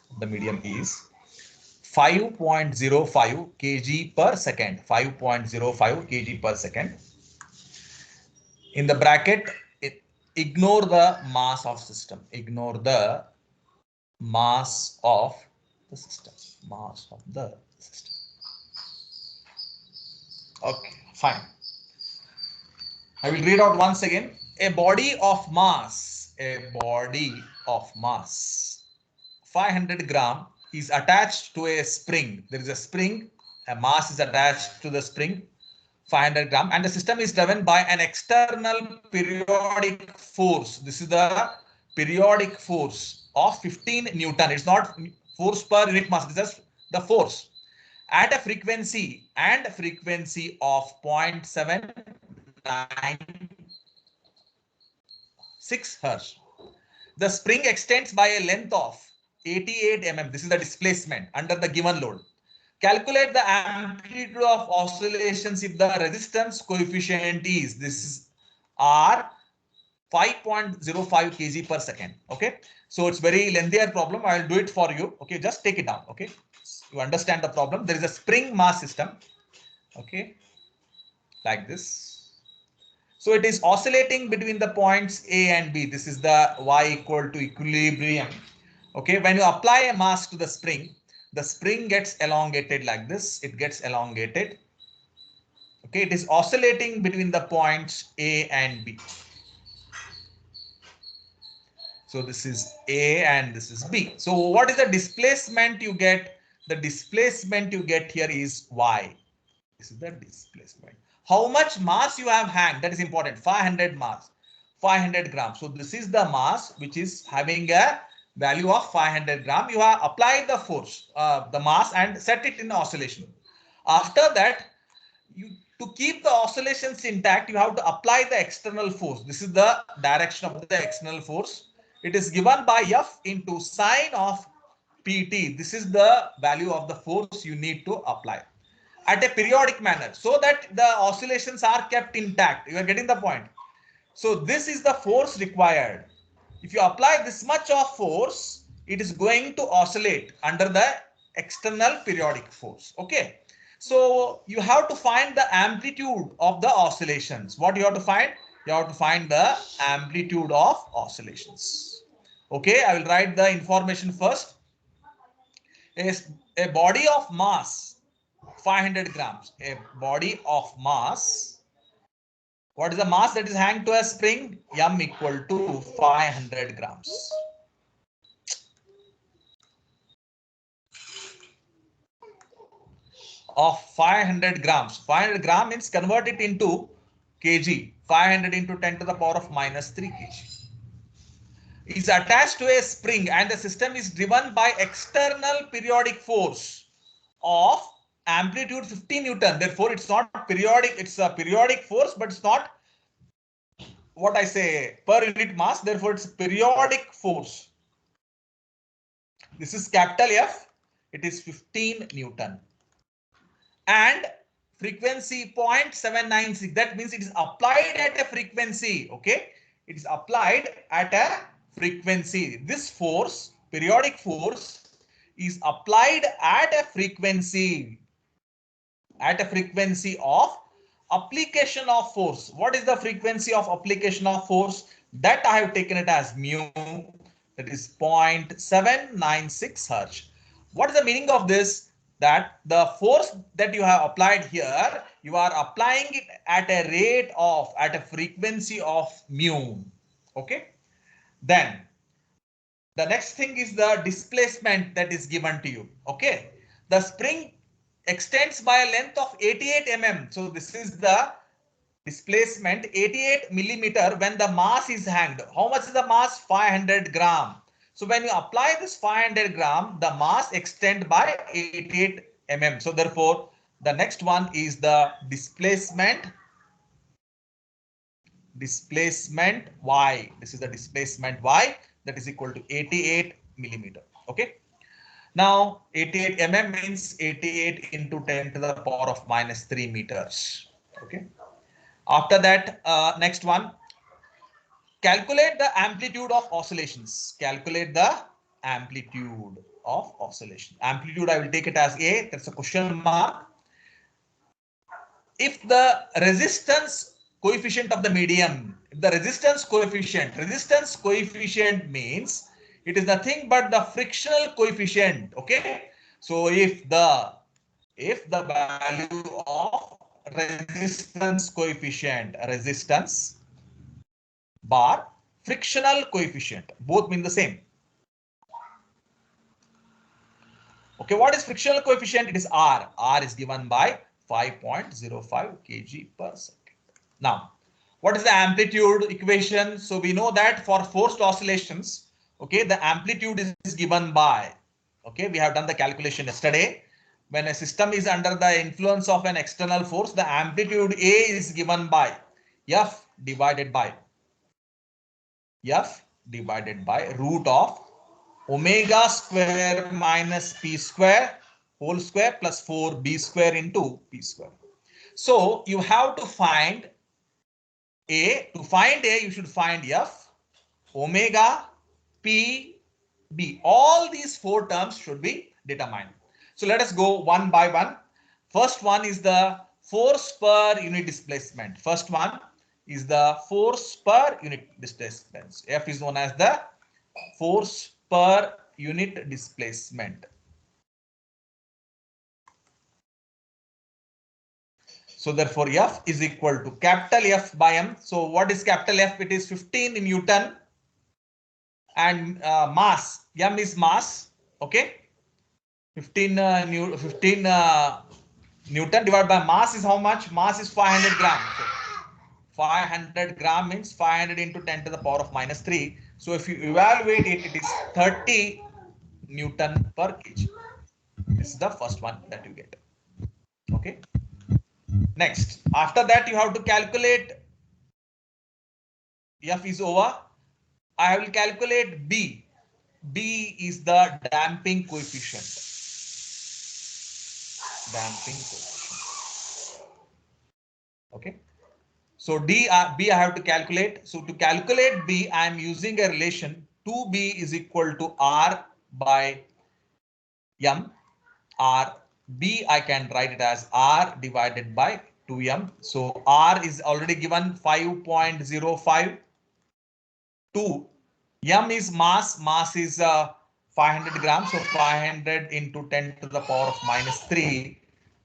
5.05 kg per second, 5.05 kg per second. In the bracket, ignore the mass of system. Okay, fine. I will read out once again. A body of mass 500 gram is attached to a spring. There is a spring, a mass is attached to the spring, 500 gram, and the system is driven by an external periodic force. This is the periodic force of 15 Newton. It's not force per unit mass, it's just the force at a frequency of 0.796 hertz. The spring extends by a length of 88 mm. This is the displacement under the given load. Calculate the amplitude of oscillations if the resistance coefficient is, this is R, 5.05 kg per second. Okay, so it's very lengthier problem. I will do it for you. Okay, just take it down. Okay, you understand the problem. There is a spring mass system. Okay, like this. So it is oscillating between the points A and B. This is the y equal to equilibrium. Okay, when you apply a mass to the spring gets elongated like this. It gets elongated. Okay, it is oscillating between the points A and B. So this is A and this is B. So what is the displacement you get? The displacement you get here is Y. This is the displacement. How much mass you have hanged? That is important. 500 mass, 500 grams. So this is the mass which is having a value of 500 gram. You have applied the force, the mass, and set it in oscillation. After that, to keep the oscillations intact, you have to apply the external force. This is the direction of the external force. It is given by F into sine of PT. This is the value of the force you need to apply at a periodic manner so that the oscillations are kept intact. You are getting the point. So this is the force required. If you apply this much of force, it is going to oscillate under the external periodic force. Okay. So you have to find the amplitude of the oscillations. What you have to find? You have to find the amplitude of oscillations. Okay, I will write the information first. Is a body of mass 500 grams. A body of mass. What is the mass that is hanged to a spring? M equal to 500 grams. Of 500 grams. 500 gram means convert it into kg. 500 into 10 to the power of minus 3 kg. Is attached to a spring and the system is driven by external periodic force of amplitude 50 Newton. Therefore, it's not periodic. It's a periodic force, but it's not what I say per unit mass. Therefore, it's periodic force. This is capital F. It is 15 Newton. And frequency 0.796. That means it is applied at a frequency. Okay. It is applied at a frequency. This force, periodic force, is applied at a frequency. At a frequency of application of force. What is the frequency of application of force? That I have taken it as mu. That is 0.796 hertz. What is the meaning of this? That the force that you have applied here, you are applying it at a rate of, at a frequency of mu. Okay. Then the next thing is the displacement that is given to you. Okay. The spring extends by a length of 88 mm. So this is the displacement 88 millimeter when the mass is hanged. How much is the mass? 500 gram. So when you apply this 500 gram, the mass extend by 88 mm. So therefore, the next one is the displacement. Displacement Y. This is the displacement Y, that is equal to 88 millimeter. Okay. Now 88 mm means 88 into 10 to the power of minus 3 meters. Okay. After that, next one. Calculate the amplitude of oscillations. Calculate the amplitude of oscillation. Amplitude, I will take it as A. That's a question mark. If the resistance coefficient of the medium, if the resistance coefficient means it is nothing but the frictional coefficient. Okay. So if the value of resistance coefficient, resistance bar frictional coefficient, both mean the same. Okay, what is frictional coefficient? It is R. R is given by 5.05 kg per second. Now, what is the amplitude equation? So we know that for forced oscillations, okay, the amplitude is given by, okay, we have done the calculation yesterday. When a system is under the influence of an external force, the amplitude A is given by F divided by root of omega square minus P square whole square plus 4B square into P square. So you have to find A. To find A, you should find F, omega, P, B. All these four terms should be determined. So let us go one by one. First one is the force per unit displacement. First one is the force per unit displacement. F is known as the force per unit displacement. So therefore F is equal to capital F by M. So what is capital F? It is 15 Newton and mass. M is mass. Okay. 15 Newton divided by mass is how much? Mass is 500 gram. So 500 gram means 500 into 10 to the power of minus 3. So if you evaluate it, it is 30 Newton per kg. This is the first one that you get. Okay. Next, after that you have to calculate F is over. I will calculate B. B is the damping coefficient. Damping coefficient. Okay. So B I have to calculate. So to calculate B, I am using a relation 2B is equal to R by M. R. B, I can write it as R divided by 2m. So R is already given 5.05. 2. M is mass. Mass is 500 grams. So 500 into 10 to the power of minus 3.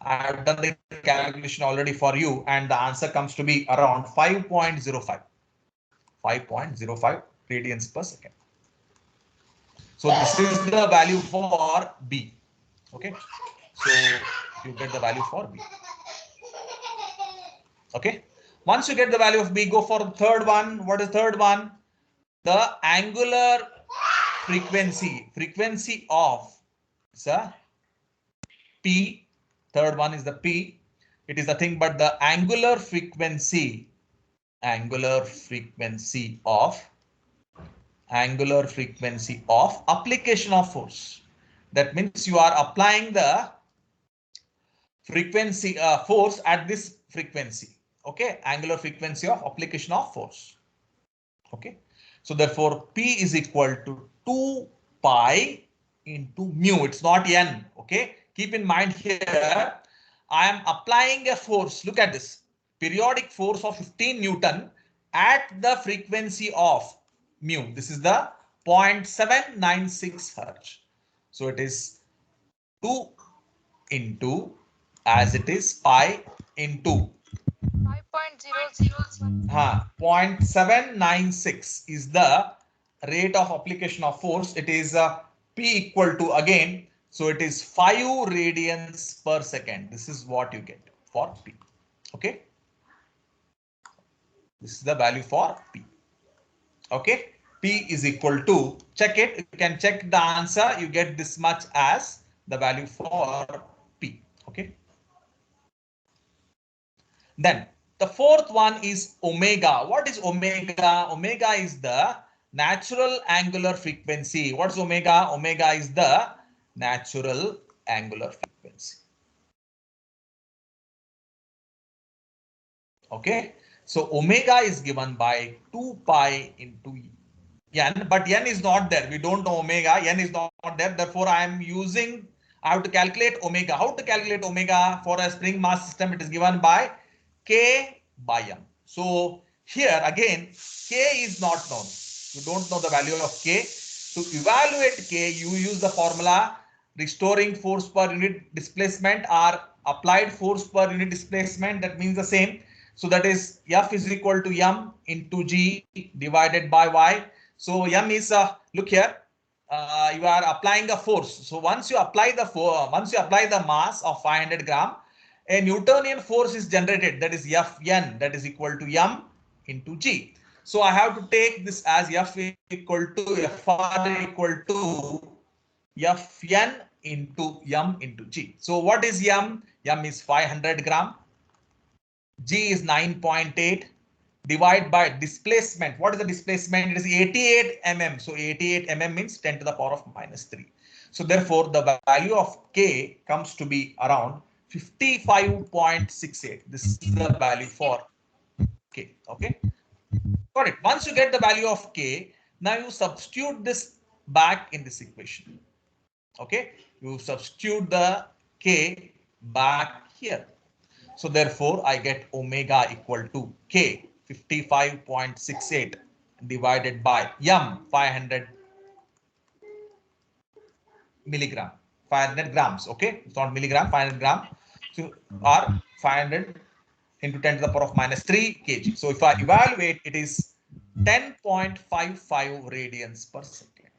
I have done the calculation already for you, and the answer comes to be around 5.05. 5.05 radians per second. So this is the value for B. Okay. So you get the value for B. Okay. Once you get the value of B, go for the third one. What is third one? The angular frequency of P. Third one is the P. It is the thing, but the angular frequency of application of force. That means you are applying the frequency force at this frequency. Okay, angular frequency of application of force. Okay, so therefore P is equal to 2 pi into mu. It's not N. Okay, keep in mind here I am applying a force. Look at this periodic force of 15 Newton at the frequency of mu. This is the 0.796 Hertz. So it is 2 into, as it is, pi into 0.796 is the rate of application of force. It is P equal to, again, so it is 5 radians per second. This is what you get for P. Okay. This is the value for P. Okay. P is equal to, check it. You can check the answer. You get this much as the value for P. Okay. Then the fourth one is omega. What is omega? Omega is the natural angular frequency. What's omega? Omega is the natural angular frequency. Okay. So omega is given by 2 pi into N, but N is not there. We don't know omega. N is not there. Therefore, I have to calculate omega. How to calculate omega? For a spring mass system, it is given by K by M. So here again, K is not known. You don't know the value of K. To evaluate K, you use the formula restoring force per unit displacement or applied force per unit displacement. That means the same. So that is F is equal to M into G divided by Y. So M is, look here, you are applying a force. So once you apply the mass of 500 gram, a Newtonian force is generated, that is Fn, that is equal to M into G. So I have to take this as F equal to Fr equal to Fn into M into G. So what is M? M is 500 gram. G is 9.8. Divide by displacement. What is the displacement? It is 88 mm. So 88 mm means 10 to the power of minus 3. So therefore, the value of K comes to be around 55.68. This is the value for K. Okay. Got it. Once you get the value of K, now you substitute this back in this equation. Okay. You substitute the K back here. So therefore, I get omega equal to K 55.68 divided by M 500 milligram, 500 grams. Okay, it's not milligram, 500 gram. So or 500 into 10 to the power of minus 3 kg. So if I evaluate, it is 10.55 radians per second.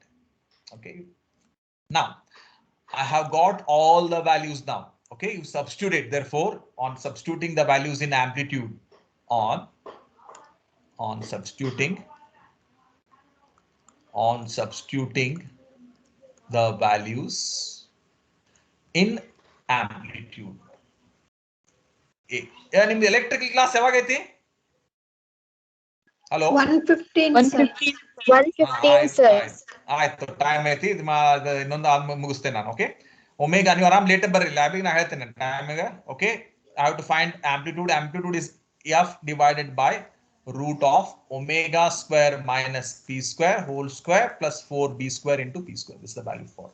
Okay. Now I have got all the values now. Okay, you substitute it. Therefore, on substituting the values in amplitude, on substituting the values in amplitude. ನಿಮ್ದು electrical class ಯಾವಾಗೈತಿ? Hello. 115 sir. ಆಯ್ತು, time ಐತಿ. ಇನ್ನೊಂದು ಮುಗಿಸ್ತೇನೆ ನಾನು. Okay, omega ನೀವು ಆರಾಮ್ late ಬರ್ರಿ ಲ್ಯಾಬಿಗೆ, ನಾ ಹೇಳ್ತೇನೆ ಟೈಮಿಗೆ. Okay, I have to find amplitude. Amplitude is F divided by root of omega square minus p square whole square plus 4b square into p square. This is the value for.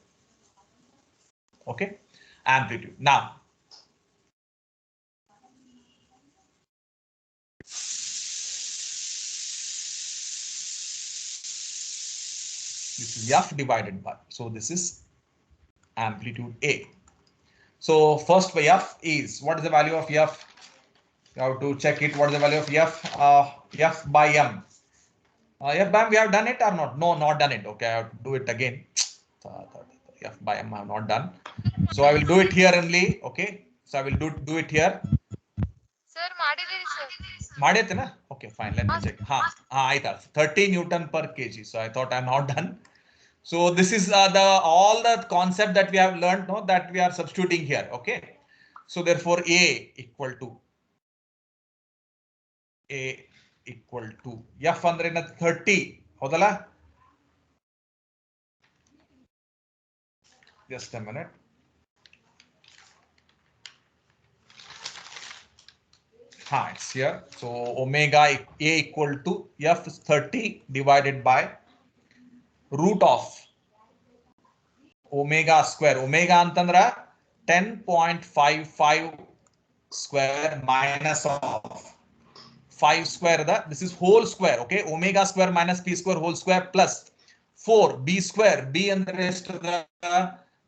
Okay, amplitude. Now, this is F divided by, so this is amplitude A. So first by F is, what is the value of F? You have to check it. What is the value of F? F by M. F by M, we have done it or not? No, not done it. Okay, I have to do it again. F by M I have not done. So I will do it here only. Okay. So I will do it here. Sir, ಮಾಡಿದೀರಿ sir. Madetna? Okay, fine. Let me check. I thought 30 Newton per kg. So I thought I'm not done. So this is all the concept that we have learned, no, that we are substituting here. Okay. So therefore A equal to F andre 30. Hodala? Just a minute. It's here. So omega A equal to F is 30 divided by root of omega square. Omega antandra 10.55 square minus of 5 square. This is whole square. Okay. Omega square minus p square whole square plus 4 b square. B and the rest of the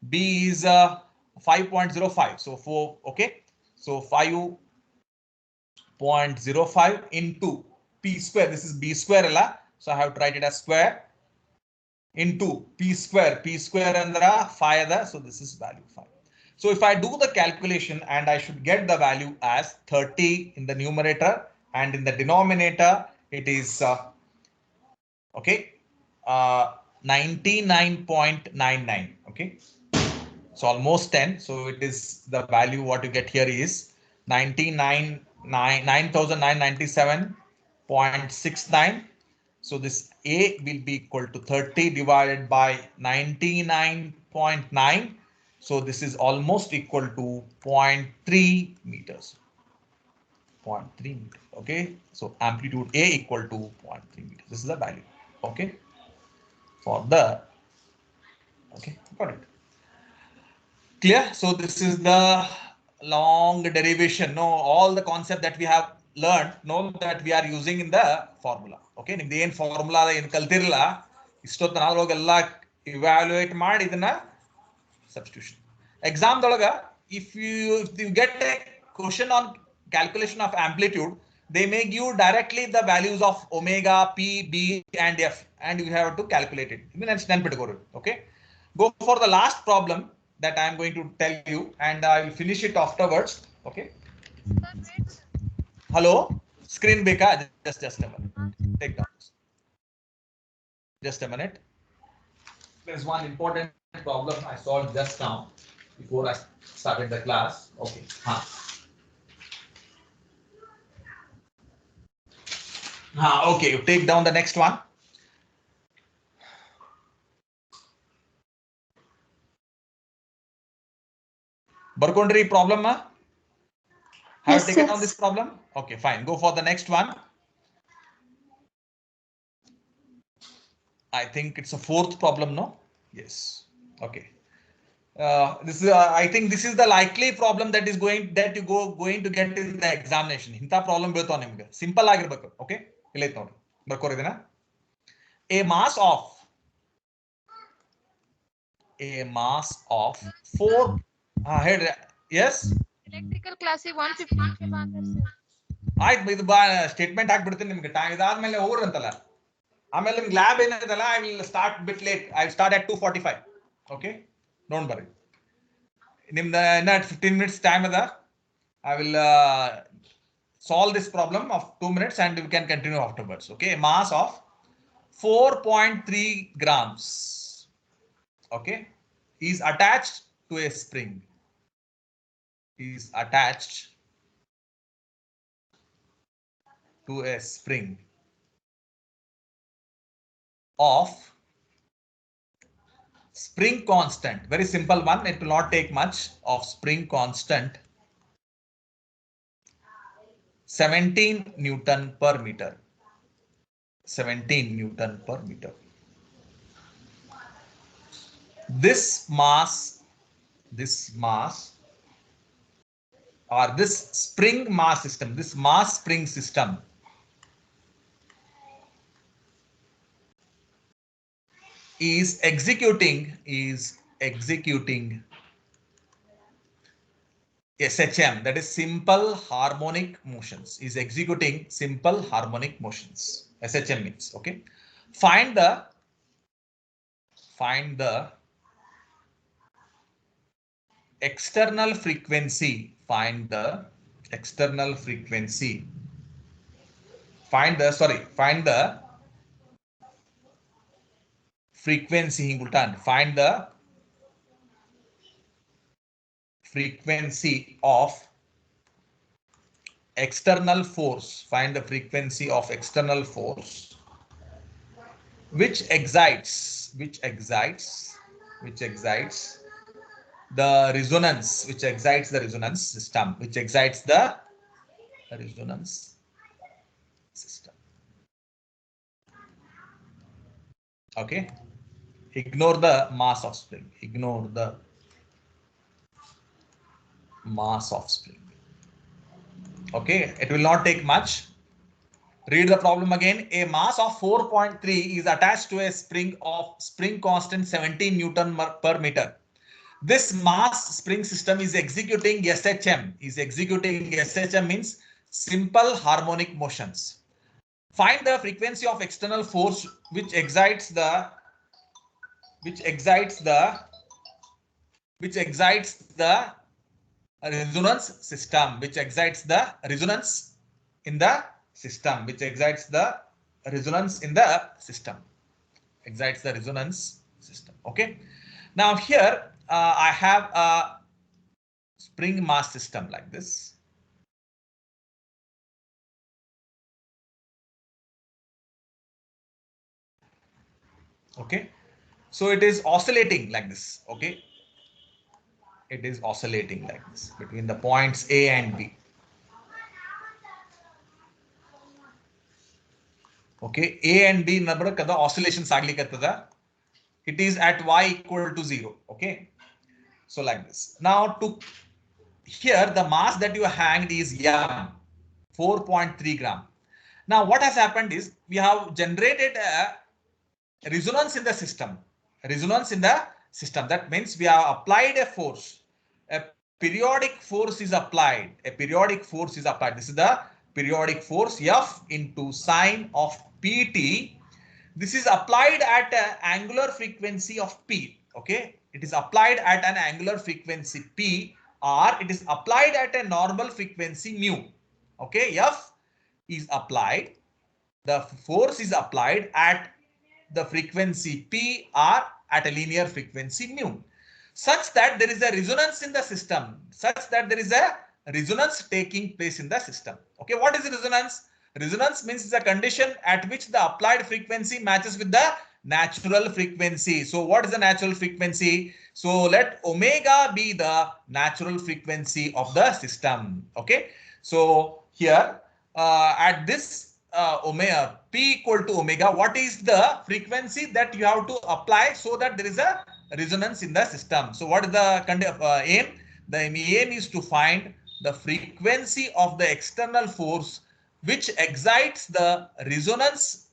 b is 5.05. So 4. Okay. So 5.05 into p square. This is b square. So I have to write it as square into p square. P square andra 5. So this is value 5. So if I do the calculation, and I should get the value as 30 in the numerator, and in the denominator it is 99.99. Okay. So almost 10. So it is the value what you get here is 9,997.69. So this A will be equal to 30 divided by 99.9. So this is almost equal to 0.3 meters. 0.3 meters. Okay. So amplitude A equal to 0.3 meters. This is the value. Okay. For the, okay, got it. Clear? So this is the long derivation. No, all the concept that we have learned, know that we are using in the formula. Okay, nimde ಏನು formula ಏನು ಕಲ್ತಿರಲ್ಲ ಇಷ್ಟೊತ್ತು ನಾಲ್ವೋಗೆಲ್ಲ evaluate ಮಾಡಿ ಇದನ್ನ substitution. Exam ದೊಳಗ if you get a question on calculation of amplitude, they may give directly the values of omega, p, b and f, and you have to calculate it. Okay, go for the last problem that I am going to tell you, and I will finish it afterwards. Okay. Hello, screen beka, just a minute. Take down this. Just a minute. There's one important problem I solved just now before I started the class. Okay. Okay, you take down the next one. Barkondri problem, Have Yes, you taken sir. down this problem? Okay, fine. Go for the next one. I think it's a fourth problem, no? Yes. Okay. This is I think this is the likely problem that is going to get in the examination. Inta problem beto nimge simple ಆಗಿರಬೇಕು. Okay, ಇಲ್ಲಿ ಐತೆ ನೋಡಿ ಬರ್ಕೋರಿದನ. A mass of 4 yes electrical ಕ್ಲಾಸಿಗೆ 150 ಬಂದ್ರೆ sir. ಆಯ್ತು, ಇದು statement ಹಾಕ್ಬಿಡ್ತೀನಿ ನಿಮ್ಗೆ. ಟೈಮ್ ಇದಾದ್ಮೇಲೆ ಓವರ್ ಅಂತಲ್ಲ, ಆಮೇಲೆ ನಿಮ್ಗೆ ಲ್ಯಾಬ್ ಏನಿದೆಲ್ಲ I will start bit late. I start at 2:45. Okay, ನೋಡ್ ಬರ್ರಿ. ನಿಮ್ದು ಇನ್ನ 15 minutes ಟೈಮ್ ಅದ. I will solve this problem of 2 minutes and we can continue afterwards. Okay, mass of 4.3 grams. Okay, is attached to a spring. Is attached to a spring of spring constant. Very simple one. It will not take much. Of spring constant 17 Newton per meter. 17 Newton per meter. This mass this mass or this spring mass system, this mass spring system is executing SHM, that is simple harmonic motions, is executing simple harmonic motions. SHM means, okay. Find the external frequency. Find the frequency of external force. Find the frequency of external force which excites the resonance, system, Okay. Ignore the mass of spring. Okay, it will not take much. Read the problem again. A mass of 4.3 is attached to a spring constant 17 Newton per meter. This mass spring system is executing SHM. SHM means simple harmonic motions. Find the frequency of external force which excites the resonance system, which excites the resonance in the system, Okay. Now here I have a spring mass system like this. Okay. So it is oscillating like this. Okay. It is oscillating like this between the points A and B. Okay, A and B number kada oscillations agli katada. It is at y equal to 0. Okay, so like this. Now to here the mass that you hanged is m, 4.3 gram. Now what has happened is we have generated a resonance in the system. That means we have applied a force. A periodic force is applied. This is the periodic force F into sine of Pt. This is applied at an angular frequency of P. Okay, it is applied at an angular frequency P, or it is applied at a normal frequency mu. Okay, F is applied. The force is applied at the frequency P or at a linear frequency mu, such that there is a resonance in the system, taking place in the system. Okay, what is resonance? Resonance means it's a condition at which the applied frequency matches with the natural frequency. So what is the natural frequency? So let omega be the natural frequency of the system. Okay, so here at this omega, P equal to omega, what is the frequency that you have to apply so that there is a resonance in the system? So what is the aim? The aim is to find the frequency of the external force which excites the resonance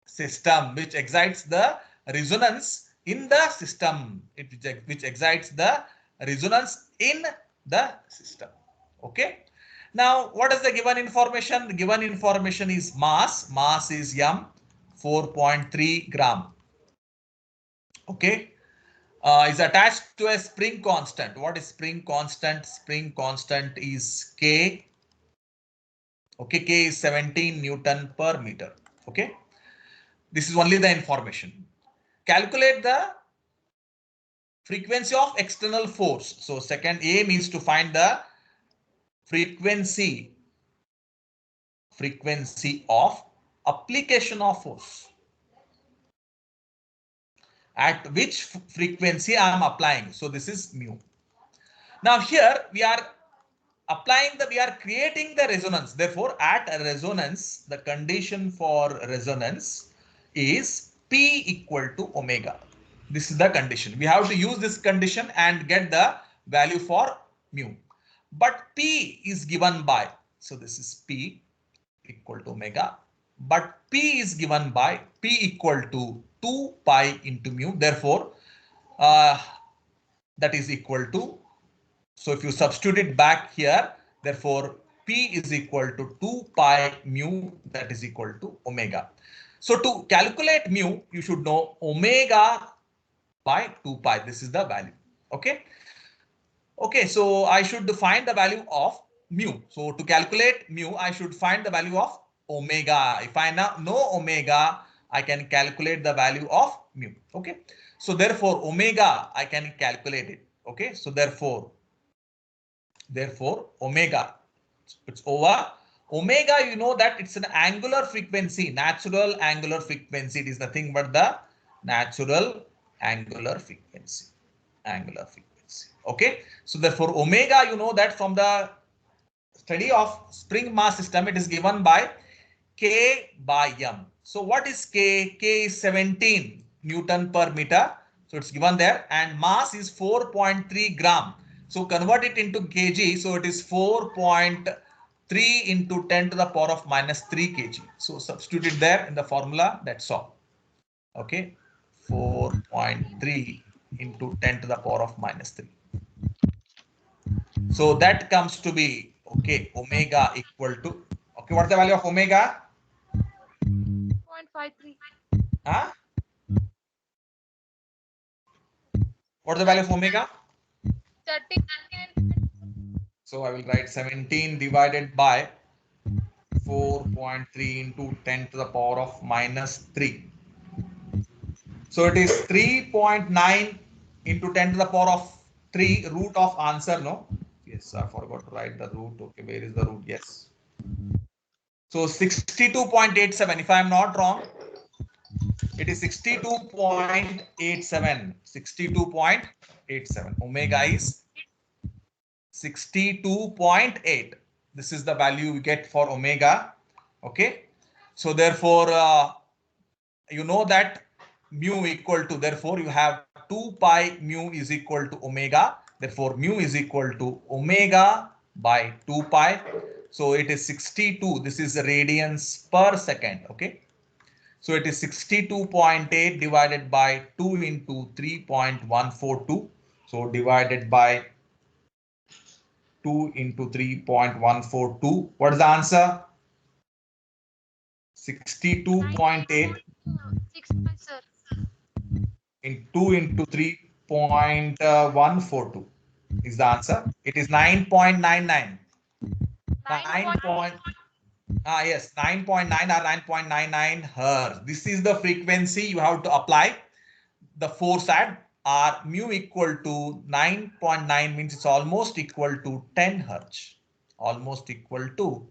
system, which excites the resonance in the system, which excites the resonance in the system. Okay. Now, what is the given information? The given information is mass. Mass is m, 4.3 gram. Okay. Is attached to a spring constant. What is spring constant? Spring constant is K. Okay, K is 17 Newton per meter. Okay. This is only the information. Calculate the frequency of external force. So second aim is to find the frequency of application of force. At which frequency I am applying. So this is mu. Now here we are creating the resonance. Therefore, at a resonance, the condition for resonance is P equal to omega. This is the condition. We have to use this condition and get the value for mu. But P is given by, so this is P equal to omega, but P is given by P equal to 2 pi into mu. Therefore, that is equal to, so if you substitute it back here, therefore P is equal to 2 pi mu, that is equal to omega. So to calculate mu, you should know omega by 2 pi. This is the value. Okay. Okay, so I should find the value of mu. So to calculate mu, I should find the value of omega. If I know omega, I can calculate the value of mu. Okay. So therefore, omega, I can calculate it. Okay. So therefore, omega, it's over. Omega, you know that it's an angular frequency, natural angular frequency. It is nothing but the natural angular frequency. Okay. So therefore, omega, you know that from the study of spring mass system, it is given by K by M. So what is K? K is 17 Newton per meter. So it's given there, and mass is 4.3 gram. So convert it into kg. So it is 4.3 into 10 to the power of minus 3 kg. So substitute it there in the formula. That's all. Okay. 4.3 into 10 to the power of minus 3. So that comes to be, okay, omega equal to, okay, what's the value of omega? 0.53. Huh? What's the value of omega? 13. So I will write 17 divided by 4.3 into 10 to the power of minus 3. So it is 3.9 into 10 to the power of 3 root of answer, no? Yes, I forgot to write the root. Okay, where is the root? Yes. So 62.87, if I am not wrong, it is 62.87. 62.87. Omega is 62.8. This is the value we get for omega. Okay. So therefore, you know that mu equal to, therefore you have 2 pi mu is equal to omega. Therefore, mu is equal to omega by 2 pi. So it is 62. This is radians per second. Okay. So it is 62.8 divided by 2 into 3.142. So divided by 2 into 3.142. What is the answer? 62.8 65, sir. in 2 into 3.142 is the answer. It is 9.99. 9.9 or 9.99 hertz. This is the frequency you have to apply. The force at R mu equal to 9.9 means it's almost equal to 10 hertz. Almost equal to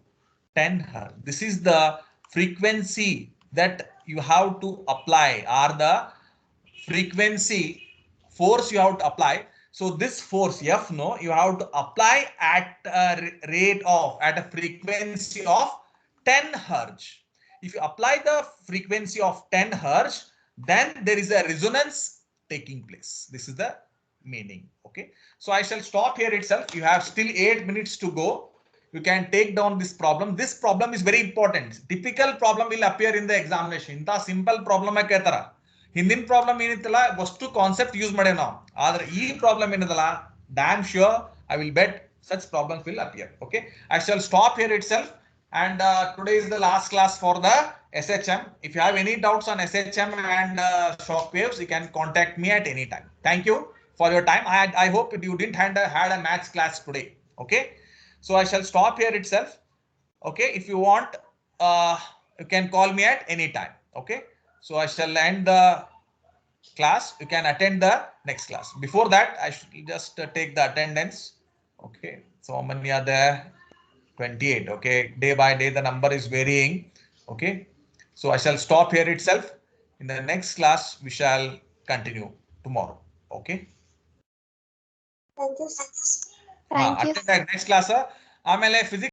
10 hertz. This is the frequency that you have to apply, or the frequency force you have to apply. So this force F, no, you have to apply at a rate of, at a frequency of 10 hertz. If you apply the frequency of 10 hertz, then there is a resonance taking place. This is the meaning. Okay. So I shall stop here itself. You have still 8 minutes to go. You can take down this problem. This problem is very important. Typical problem will appear in the examination. Inta simple problem ketara. ಹಿಂದಿನ problem ಏನಿತ್ತಲ್ಲ ಅಷ್ಟು concept use ಮಾಡೇವ್ ನಾವು. ಆದ್ರೆ ಈ problem ಏನದಲ್ಲ, damn sure I will bet such problems will appear. Okay, I shall stop here itself, and today is the last class for the SHM. If you have any doubts on SHM and shock waves, you can contact me at any time. Thank you for your time. I hope you didn't had a maths class today. Okay, so I shall stop here itself. Okay, if you want, you can call me at any time. Okay, so I shall end the class. You can attend the next class. Before that, I should just take the attendance. Okay, so how many are there? 28. Okay, day by day the number is varying. Okay, so I shall stop here itself. In the next class we shall continue tomorrow. Okay, Thank you. Thank you. attend the next class. ಆಮೇಲೆ physics